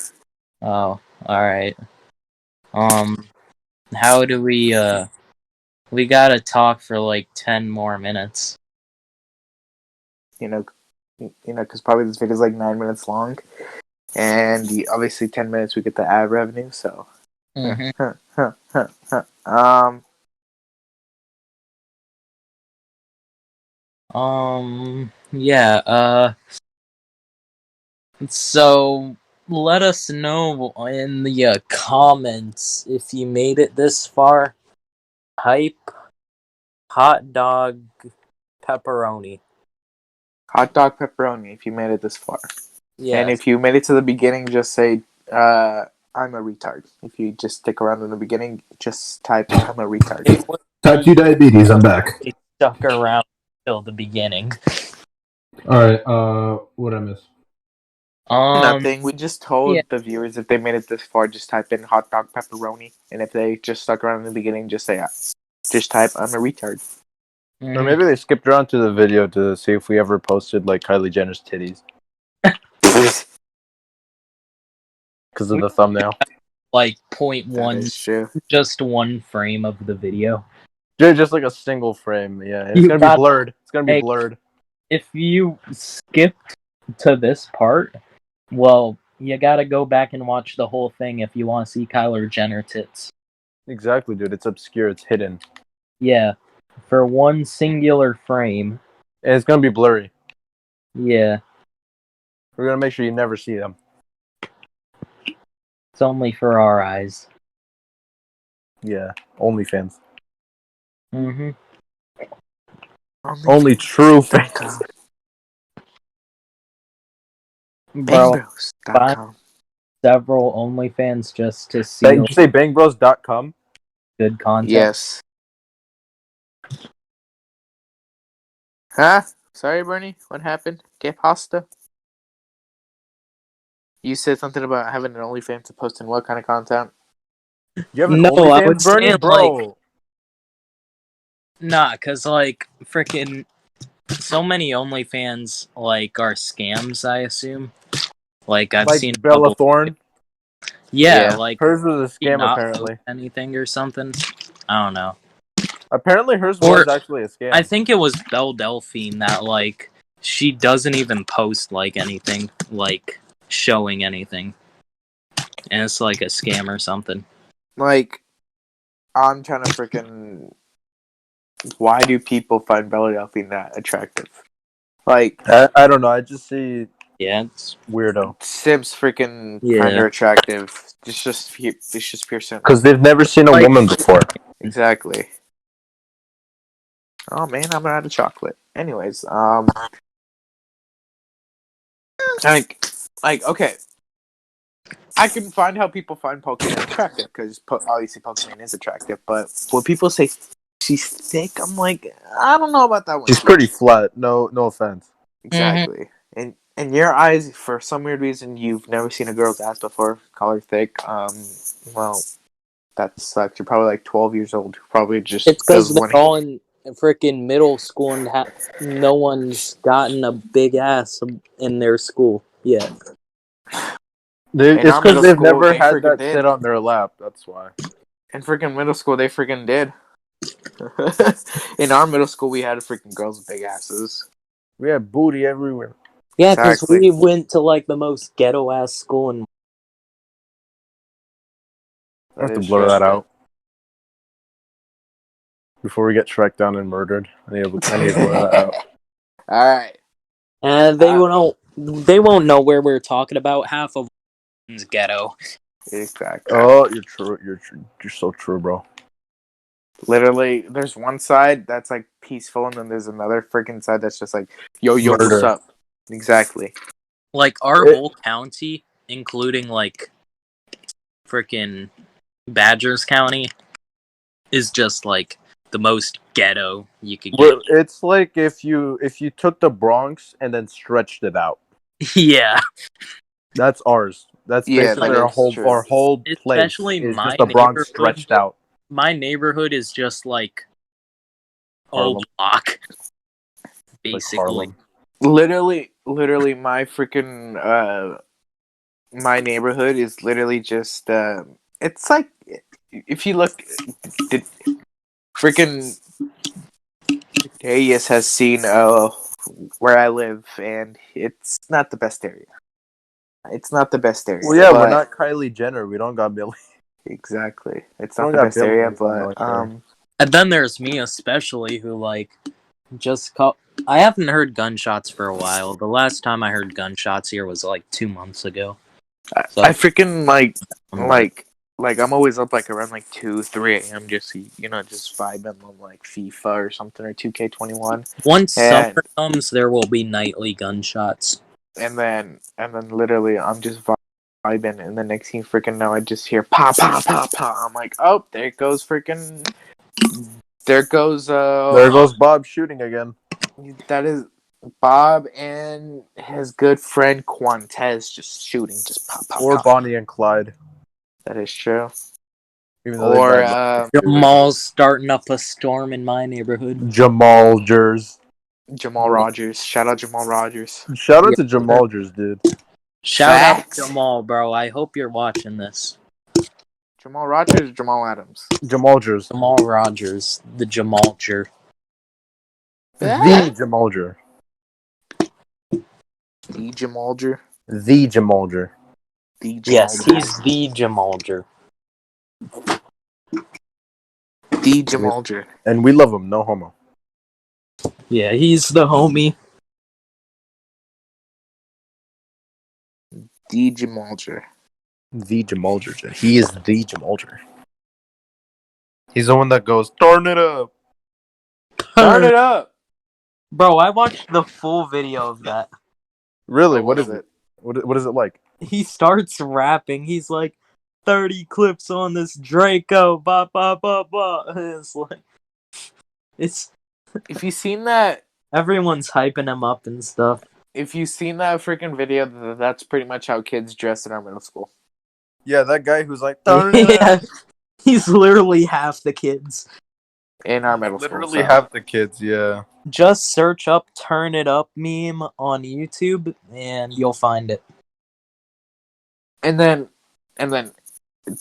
Oh, alright. How do we gotta talk for like 10 more minutes. You know, because probably this video is like 9 minutes long. And obviously 10 minutes we get the ad revenue, so. Yeah, so let us know in the comments if you made it this far. Hype, hot dog, pepperoni. Hot dog pepperoni if you made it this far. Yeah. And if you made it to the beginning, just say, I'm a retard. If you just stick around in the beginning, just type, I'm a retard. Type 2 diabetes, I'm back. Stuck around till the beginning. Alright, what'd I miss? Nothing. We just told the viewers if they made it this far, just type in hot dog pepperoni. And if they just stuck around in the beginning, just say, just type, I'm a retard. Or maybe they skipped around to the video to see if we ever posted like Kylie Jenner's titties. Because of the thumbnail. Like 0.1, just one frame of the video. Just like a single frame, yeah. It's gonna be blurred. It's gonna be blurred. If you skipped to this part, well, you gotta go back and watch the whole thing if you want to see Kylie Jenner tits. Exactly, dude. It's obscure. It's hidden. Yeah. For one singular frame. And it's gonna be blurry. Yeah. We're gonna make sure you never see them. It's only for our eyes. Yeah. OnlyFans. Mm-hmm. Only true fans. Bro, find Bangbros.com. several OnlyFans just to see Did you say bangbros.com? good content. Yes. Huh? Sorry, Burnie. What happened? Que pasta? You said something about having an OnlyFans to post in what kind of content? You have an No, I OnlyFans, was Burnie? saying, Bro. nah, cause like freaking so many OnlyFans like are scams. I assume. Like I've Like seen a Bella couple. Thorne. Yeah, Yeah. like Hers was a she scam, not post apparently. anything or something. I don't know. Apparently, hers Or was actually a scam. I think it was Belle Delphine that like she doesn't even post like anything like showing anything, and it's like a scam or something. Like, I'm trying to freaking. Why do people find Bella Delphine that attractive? Like, I don't know. I just see Yeah, it's weirdo. Sims freaking find Yeah. her attractive. It's just pure simp. Because they've never seen a Like- woman before. Exactly. Oh man, I'm out of chocolate. Anyways, like okay, I can find how people find Pokemon attractive because obviously Pokemon is attractive. But when people say she's thick, I'm like, I don't know about that one. She's pretty flat. No offense. Exactly. And in your eyes, for some weird reason, you've never seen a girl's ass before. Call her thick. Well, that sucks. You're probably like 12 years old. Who probably just It's because does they're one. all in freaking middle school and no one's gotten a big ass in their school yet. In It's our because middle they've school, never they had freaking that did. sit on their lap. That's why. In freaking middle school, they freaking did. In our middle school, we had freaking girls with big asses. We have booty everywhere. Yeah, because Exactly. we went to like the most ghetto ass school in. I have to is blur true. that out before we get tracked down and murdered. I need to blur that out. All right. And they won't know where we're talking about. Half of it's ghetto. Exactly. Oh, you're true. You're so true, bro. Literally, there's one side that's like peaceful, and then there's another freaking side that's just like, yo, what's Murder. up? Exactly. Like our It- whole county, including like freaking Badgers County, is just like the most ghetto you could get. It's like if you took the Bronx and then stretched it out. Yeah, That's ours. That's Yeah, basically that our is whole true. our whole place especially is my just the Bronx neighborhood. stretched out. My neighborhood is just like Harlem. old block, Like basically. Harlem. Literally, my freaking my neighborhood is literally just it's like if you look, the freaking Dayus has seen where I live, and it's not the best area. It's not the best area. Well, yeah, but we're not Kylie Jenner. We don't got Billy. exactly. It's We not don't the got best Billy area, or something but like that. And then there's me, especially, who like just I haven't heard gunshots for a while. The last time I heard gunshots here was like 2 months ago. So I freaking like like I'm always up like around like 2-3 a.m. just just vibing on like FIFA or something or 2K21. once And summer comes, there will be nightly gunshots. and then literally I'm just vibing, and the next thing freaking now I just hear pop pop pop pop. I'm like, oh, there goes Bob shooting again. that is Bob and his good friend Quantez just shooting, just pop pop Or pop. Bonnie and Clyde. That is true. Even though Or they died. Jamal's starting up a storm in my neighborhood. Jamal Jers. Jamal Rogers. Shout out Jamal Rogers. Shout out to Jamal Jers, dude. Shout out Facts. to Jamal, bro. I hope you're watching this. Jamal Rogers or Jamal Adams? Jamal Jers. Jamal Rogers, the Jamalcher. The Jamal Jer. The Jamalger. The Jamal Jer. The Jamalger. Yes, he's the Jamalcher. The Jamalger. And we love him, no homo. Yeah, he's the homie. The Jamalger. The Jamal Jer. He is the Jamal Jer. He's the one that goes, turn it up. Turn it up. Bro, I watched the full video of that. Really? Oh, What is it? What is it like? He starts rapping. He's like, 30 clips on this Draco. Ba ba ba ba. It's like, it's If you've seen that, everyone's hyping him up and stuff. freaking video, that's pretty much how kids dress in our middle school. Yeah, that guy who's like, turn it Yeah, up. he's literally half the kids. In our middle Literally school. So. half the kids, yeah. Just search up "Turn It Up" meme on YouTube, and you'll find it. And then,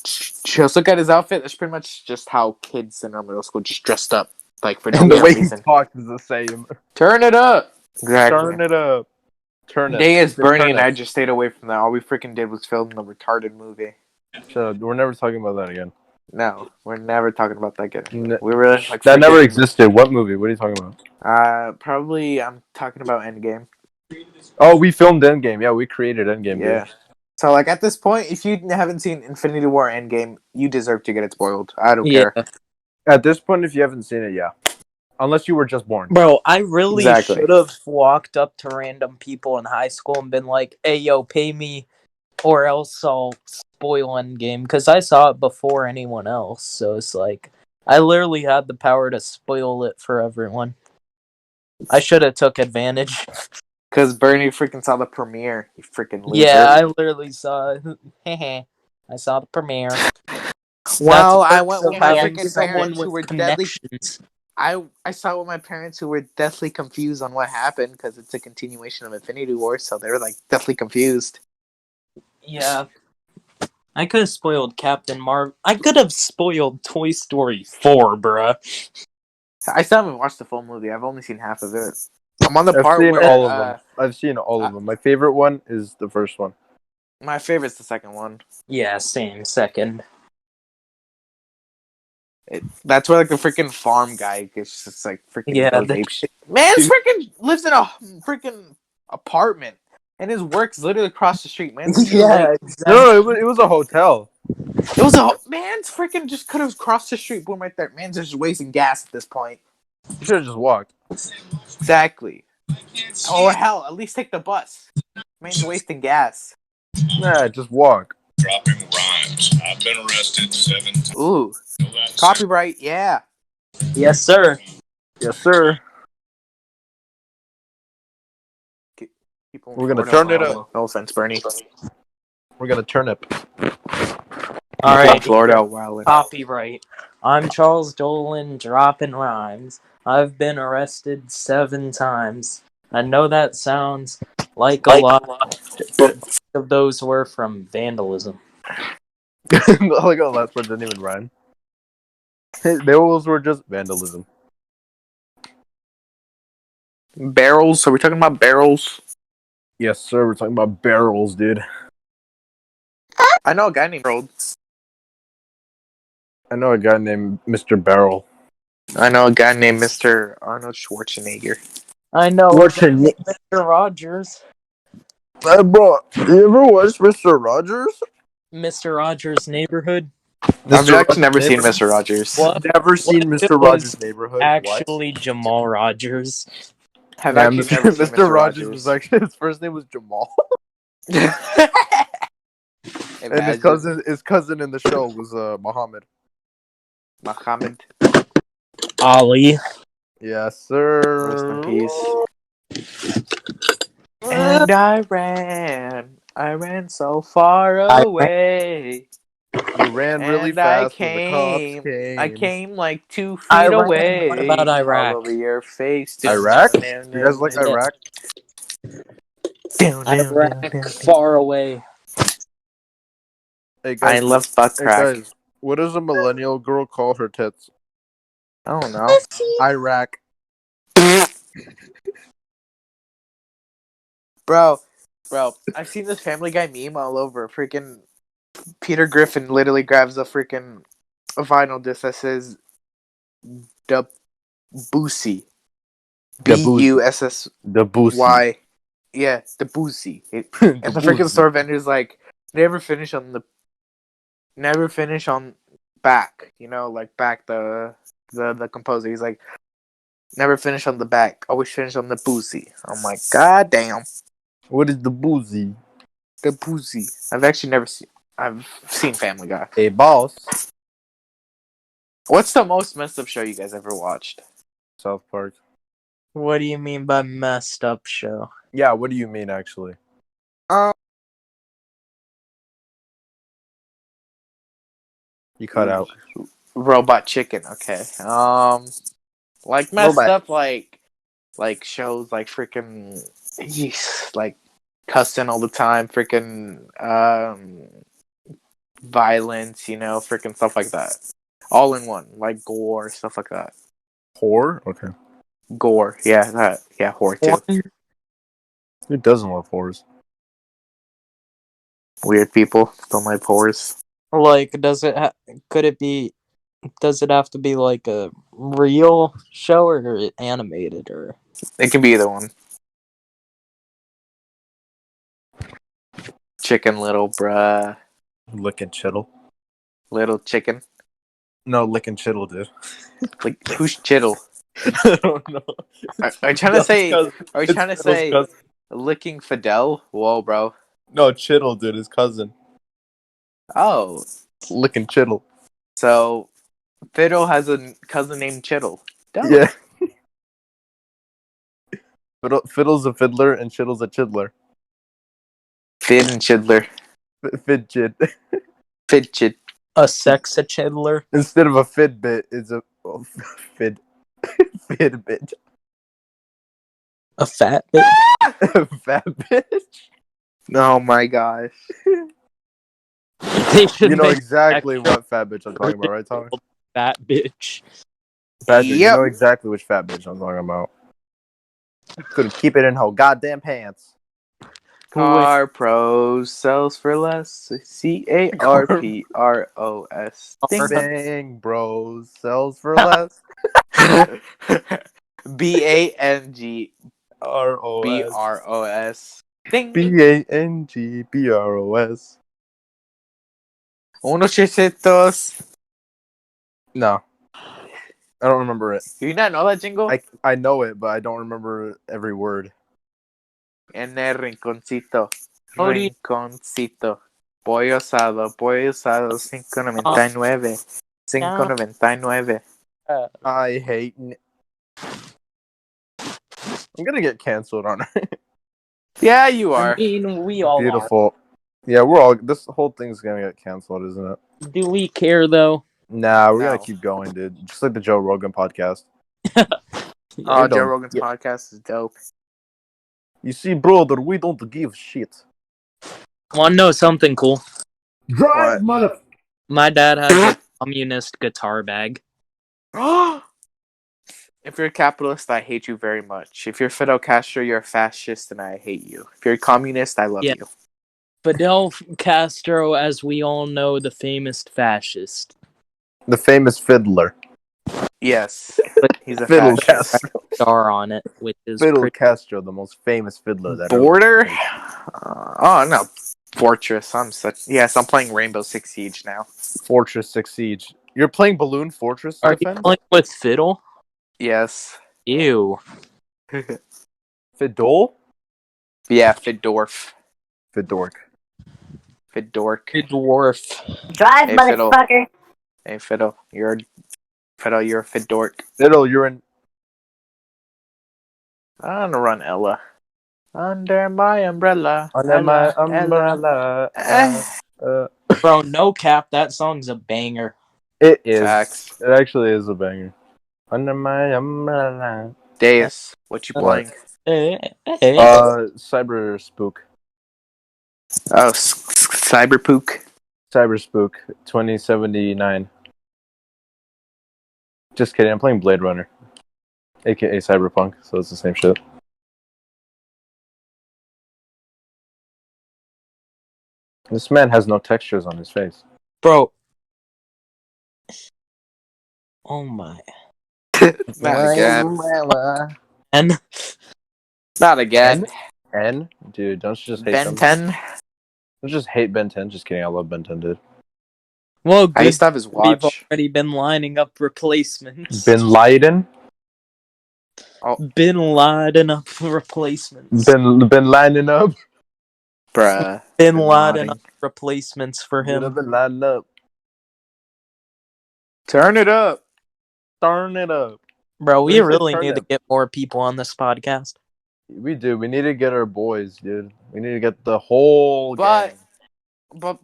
just look at his outfit. That's pretty much just how kids in our middle school just dressed up, like for no And the way reason. he talks is the same. Turn it up. Exactly. Turn it up. Turn it. Dayus, Burnie, Turn and it. I just stayed away from that. All we freaking did was film the retarded movie. So we're never talking about that again. No, we're never talking about that again. N- We were like that never freaking- existed. What movie? What are you talking about? Probably I'm talking about Endgame. Oh, we filmed Endgame. Yeah, we created Endgame. Yeah. Dude. So like at this point, if you haven't seen Infinity War Endgame, you deserve to get it spoiled. I don't care. At this point, if you haven't seen it, yeah. Unless you were just born. Bro, I really Exactly. should have walked up to random people in high school and been like, "Hey, yo, pay me, or else I'll spoil Endgame." Because I saw it before anyone else, so it's like I literally had the power to spoil it for everyone. I should have took advantage. Because Burnie freaking saw the premiere. You freaking loser. Yeah, I literally saw it. I saw the premiere. Well, That's I went with my having freaking someone parents who with were deadly. connections. I saw with my parents who were deathly confused on what happened because it's a continuation of Infinity War, so they were like deathly confused. Yeah. I could have spoiled Captain Marvel. I could have spoiled Toy Story 4, bruh. I still haven't watched the full movie. I've only seen half of it. I'm on the I've part seen where all of them. I've seen all of them. My favorite one is the first one. my favorite's the second one. Yeah, same. Second. That's where like the freaking farm guy gets just like freaking Yeah, goes ape shit. Man's freaking lives in a freaking apartment, and his work's literally across the street. Man's Yeah, exactly. No, it was a hotel. It was a man's freaking just could have crossed the street. Boom, right there. Man's just wasting gas at this point. You should have just walked. Exactly. Or hell, at least take the bus. Man's wasting gas. Nah, just walk. Dropping rhymes. I've been arrested 7 times. Ooh, copyright. Yeah. Yes, sir. Yes, sir. People We're gonna Florida, turn it up. No offense, Burnie. We're gonna turnip. All right. Florida, wow. Copyright. I'm Charles Dolan, dropping rhymes. I've been arrested 7 times. I know that sounds like a lot, but most of those were from vandalism. Like, oh, last word didn't even rhyme. Those were just vandalism. Barrels. Are we talking about barrels? Yes, sir. We're talking about barrels, dude. I know a guy named Barrel. I know a guy named Mr. Barrel. I know a guy named Mr. Arnold Schwarzenegger. I know Mr. Rogers. Bro, you ever watched Mr. Rogers? Mr. Rogers' Neighborhood. I've actually never seen Mr. Rogers. What? Never seen What if Mr. it Rogers' was Neighborhood. Actually, Jamal Rogers. Have Yeah, actually never seen Mr. Rogers was actually his first name was Jamal, and his cousin in the show was Muhammad. Muhammad. Ollie. Yes, sir. Rest in peace. And I ran so far away. You ran really And fast when the cops came. I came like 2 feet Iran. away. What about Iraq? All over your face. Iraq? You guys like Iraq? Iraq, far away. Hey guys, I love butt hey crack. guys, what does a millennial girl call her tits? I don't know. Iraq. Bro, I've seen this Family Guy meme all over. Freaking Peter Griffin literally grabs a freaking vinyl disc that says Debussy. Bussy. Debussy. Yeah, Debussy. And the freaking store vendor's like, never finish on back. You know, like back the composer. He's like, Never finish on the back. Always finish on the boozy. I'm like, god damn. What is the boozy? The boozy. I've seen Family Guy. A boss. What's the most messed up show you guys ever watched? South Park. What do you mean by messed up show? Yeah, what do you mean actually? You cut out. Robot Chicken. Okay. Like messed Robot. up, like shows like freaking, like cussing all the time, freaking violence, freaking stuff like that, all in one, like gore, stuff like that. Whore? Okay. Gore, yeah, that, yeah, whore too. Who doesn't love whores? Weird people don't like whores. Like, does it have to be like a real show or animated or? It can be either one. Chicken Little, bruh. Lickin' Chittle. Little Chicken. No, Lickin' Chittle, dude. Like, who's Chittle? I don't know. Are you trying to say Licking Fidel? Whoa, bro. No, Chittle, dude, his cousin. Oh. Lickin' Chittle. So, Fiddle has a cousin named Chittle. Dope. Yeah. Fiddle's a fiddler and Chittle's a chiddler. Fid and Chidler. Fidget. Fidget. A sex-a-chiddler? Instead of a Fitbit, it's a Fitbit. A fat bitch? Fat bitch. Oh my gosh. They should You know make exactly what fat bitch I'm talking about, right, Tommy? fat bitch. Patrick, Yep. you know exactly which fat bitch I'm talking about. Couldn't keep it in her goddamn pants. Car Pros sells for less. CARPROS. Ding. Bang Bros sells for less. BANG ROS. BROS. Ding. BANGBROS. Unos chisitos. No. I don't remember it. Do you not know that jingle? I know it, but I don't remember every word. En el rinconcito. Oh, do you- Rinconcito. Pollo asado, 5.99. 5.99. I hate. I'm gonna get canceled on it. Yeah, you are. I mean, we all Beautiful. Yeah, we're all. This whole thing's gonna get canceled, isn't it? are. Do we care, though? Nah, we're No. gonna keep going, dude. Just like the Joe Rogan podcast. Oh, don't- Joe Rogan's yeah. podcast is dope. You see, brother, we don't give shit. Want to know something cool? Drive, mother. My dad has a communist guitar bag. If you're a capitalist, I hate you very much. If you're Fidel Castro, you're a fascist, and I hate you. If you're a communist, I love Yeah. you. Fidel Castro, as we all know, the famous fascist. The famous fiddler. Yes, But he's a Fiddle fascist. Castro. star on it, which is Fiddle pretty. Castro, the most famous fiddler that Border? ever- Oh no, Fortress. I'm playing Rainbow Six Siege now. Fortress 6 Siege. You're playing Balloon Fortress to Are you defend? playing with Fiddle? Yes. Ew. Fiddle? Yeah, Fiddorf. Fiddork. Fiddork. Dwarf. Drive, Hey, Fiddle. motherfucker. Hey, Fiddle. You're a Fiddork. Fiddle, you're in. I'm gonna run Ella. Under my umbrella. Under my Ella, umbrella. Ella. Bro, no cap, that song's a banger. It is. Facts. It actually is a banger. Under my umbrella. Dayus, what you What? playing? Cyber Spook. Oh, Cyberpook. Cyber Spook 2079. Just kidding, I'm playing Blade Runner. AKA Cyberpunk, so it's the same shit. This man has no textures on his face. Bro. Oh my. Not again. And Not again. N? Dude, don't you just hate Ben them? 10. Don't you just hate Ben 10? Just kidding, I love Ben 10, dude. well, I good. used to have his We've watch. already been lining up replacements. Bin Laden? Oh, Bin Laden of replacements. Been lining up. bruh. Bin Bin Laden Laden. of replacements for You'd have him. been lining up. Turn it up. Turn it up. Bro, we They said really turn need to it. get more people on this podcast. We do. We need to get our boys, dude. We need to get the whole But gang.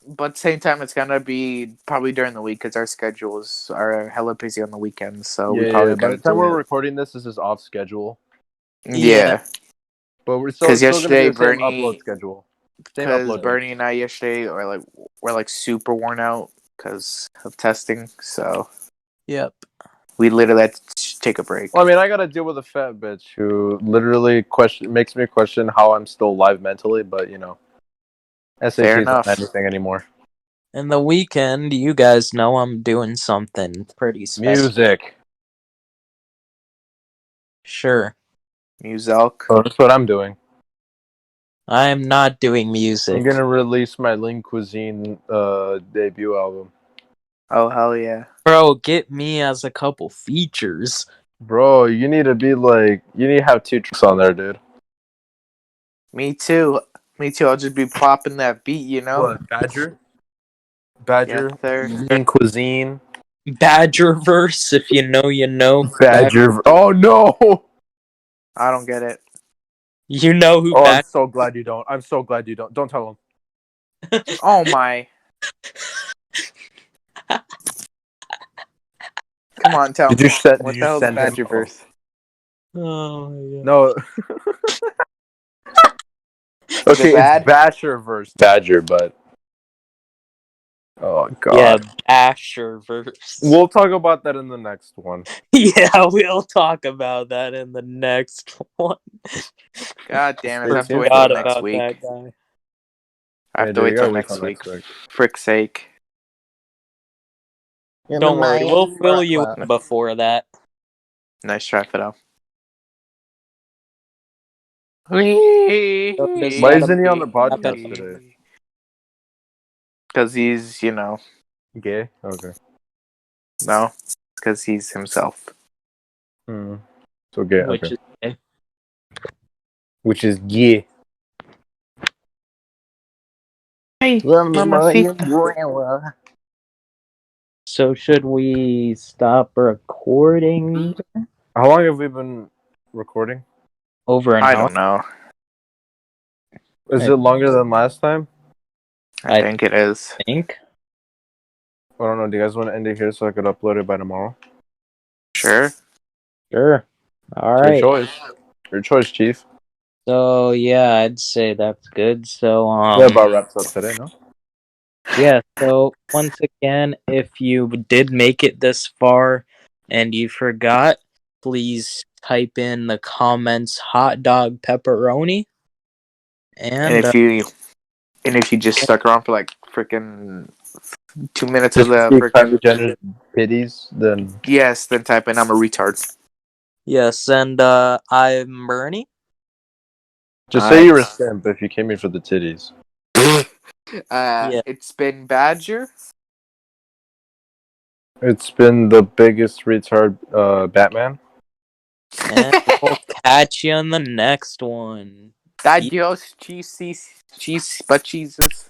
but same time, it's gonna be probably during the week because our schedules are hella busy on the weekends. So we probably By gotta the time do we're it. recording this is off schedule. Yeah, But it's because still gonna be yesterday the same upload Bernie, schedule. Same because upload day. Bernie and I yesterday were like super worn out because of testing. So Yep. we literally had to take a break. Well, I mean, I gotta deal with a fat bitch who literally makes me question how I'm still alive mentally. But you know, Fair SATs enough. aren't anything anymore. In the weekend, you guys know I'm doing something pretty special. Music. Sure. Muselk. Oh, that's what I'm doing. I'm not doing music. I'm gonna release my Lean Cuisine debut album. Oh hell yeah. Bro, get me as a couple features. Bro, you need to have 2 tracks on there, dude. Me too. Me too. I'll just be popping that beat, you know. What, Badger? Badger? Yes, sir. Lean Cuisine? Badgerverse, if you know, you know. Badger. Oh no! I don't get it. You know who Oh, I'm Badger. so glad you don't. I'm so glad you don't. Don't tell him. Oh my. Come on, tell Did me. you send? What Did the you hell is send him? Badgerverse? Oh my god. No. Is it Okay, it's bad? Badgerverse. Badger, but. Oh god. Yeah, Basherverse. We'll talk about that in the next one. Yeah, we'll talk about that in the next one. God damn it! Stay I have to tuned wait for till Forgot that. next about week. that guy. I have Yeah, to dude, wait you till gotta wait next till week. next week. Frick's sake. Don't worry, we'll fill you in before that. Nice try, Fido. So does Why that isn't he on the happen? podcast today? Because he's, Gay? Okay. no. Because he's himself. So gay, Which okay. is Which is gay. Hey, mamacita. so should we stop recording? How long have we been recording? Over an I hour? don't know. Is it longer than last time? I I think it is. think. I don't know. Do you guys want to end it here so I could upload it by tomorrow? Sure. Sure. All It's your right. choice. Your choice, Chief. So yeah, I'd say that's good. So That about wraps up today, no? yeah, so once again, if you did make it this far and you forgot, please type in the comments hot dog pepperoni. And And if you just stuck around for like freaking 2 minutes Just of the see freaking Kylie Jenner's pitties, then yes, then type in I'm a retard. yes, and I'm Bernie. just say you're a simp if you came here for the titties. Yeah. It's been Badger. It's been the biggest retard Batman. And we'll catch you on the next one. Adios, cheese, but Jesus.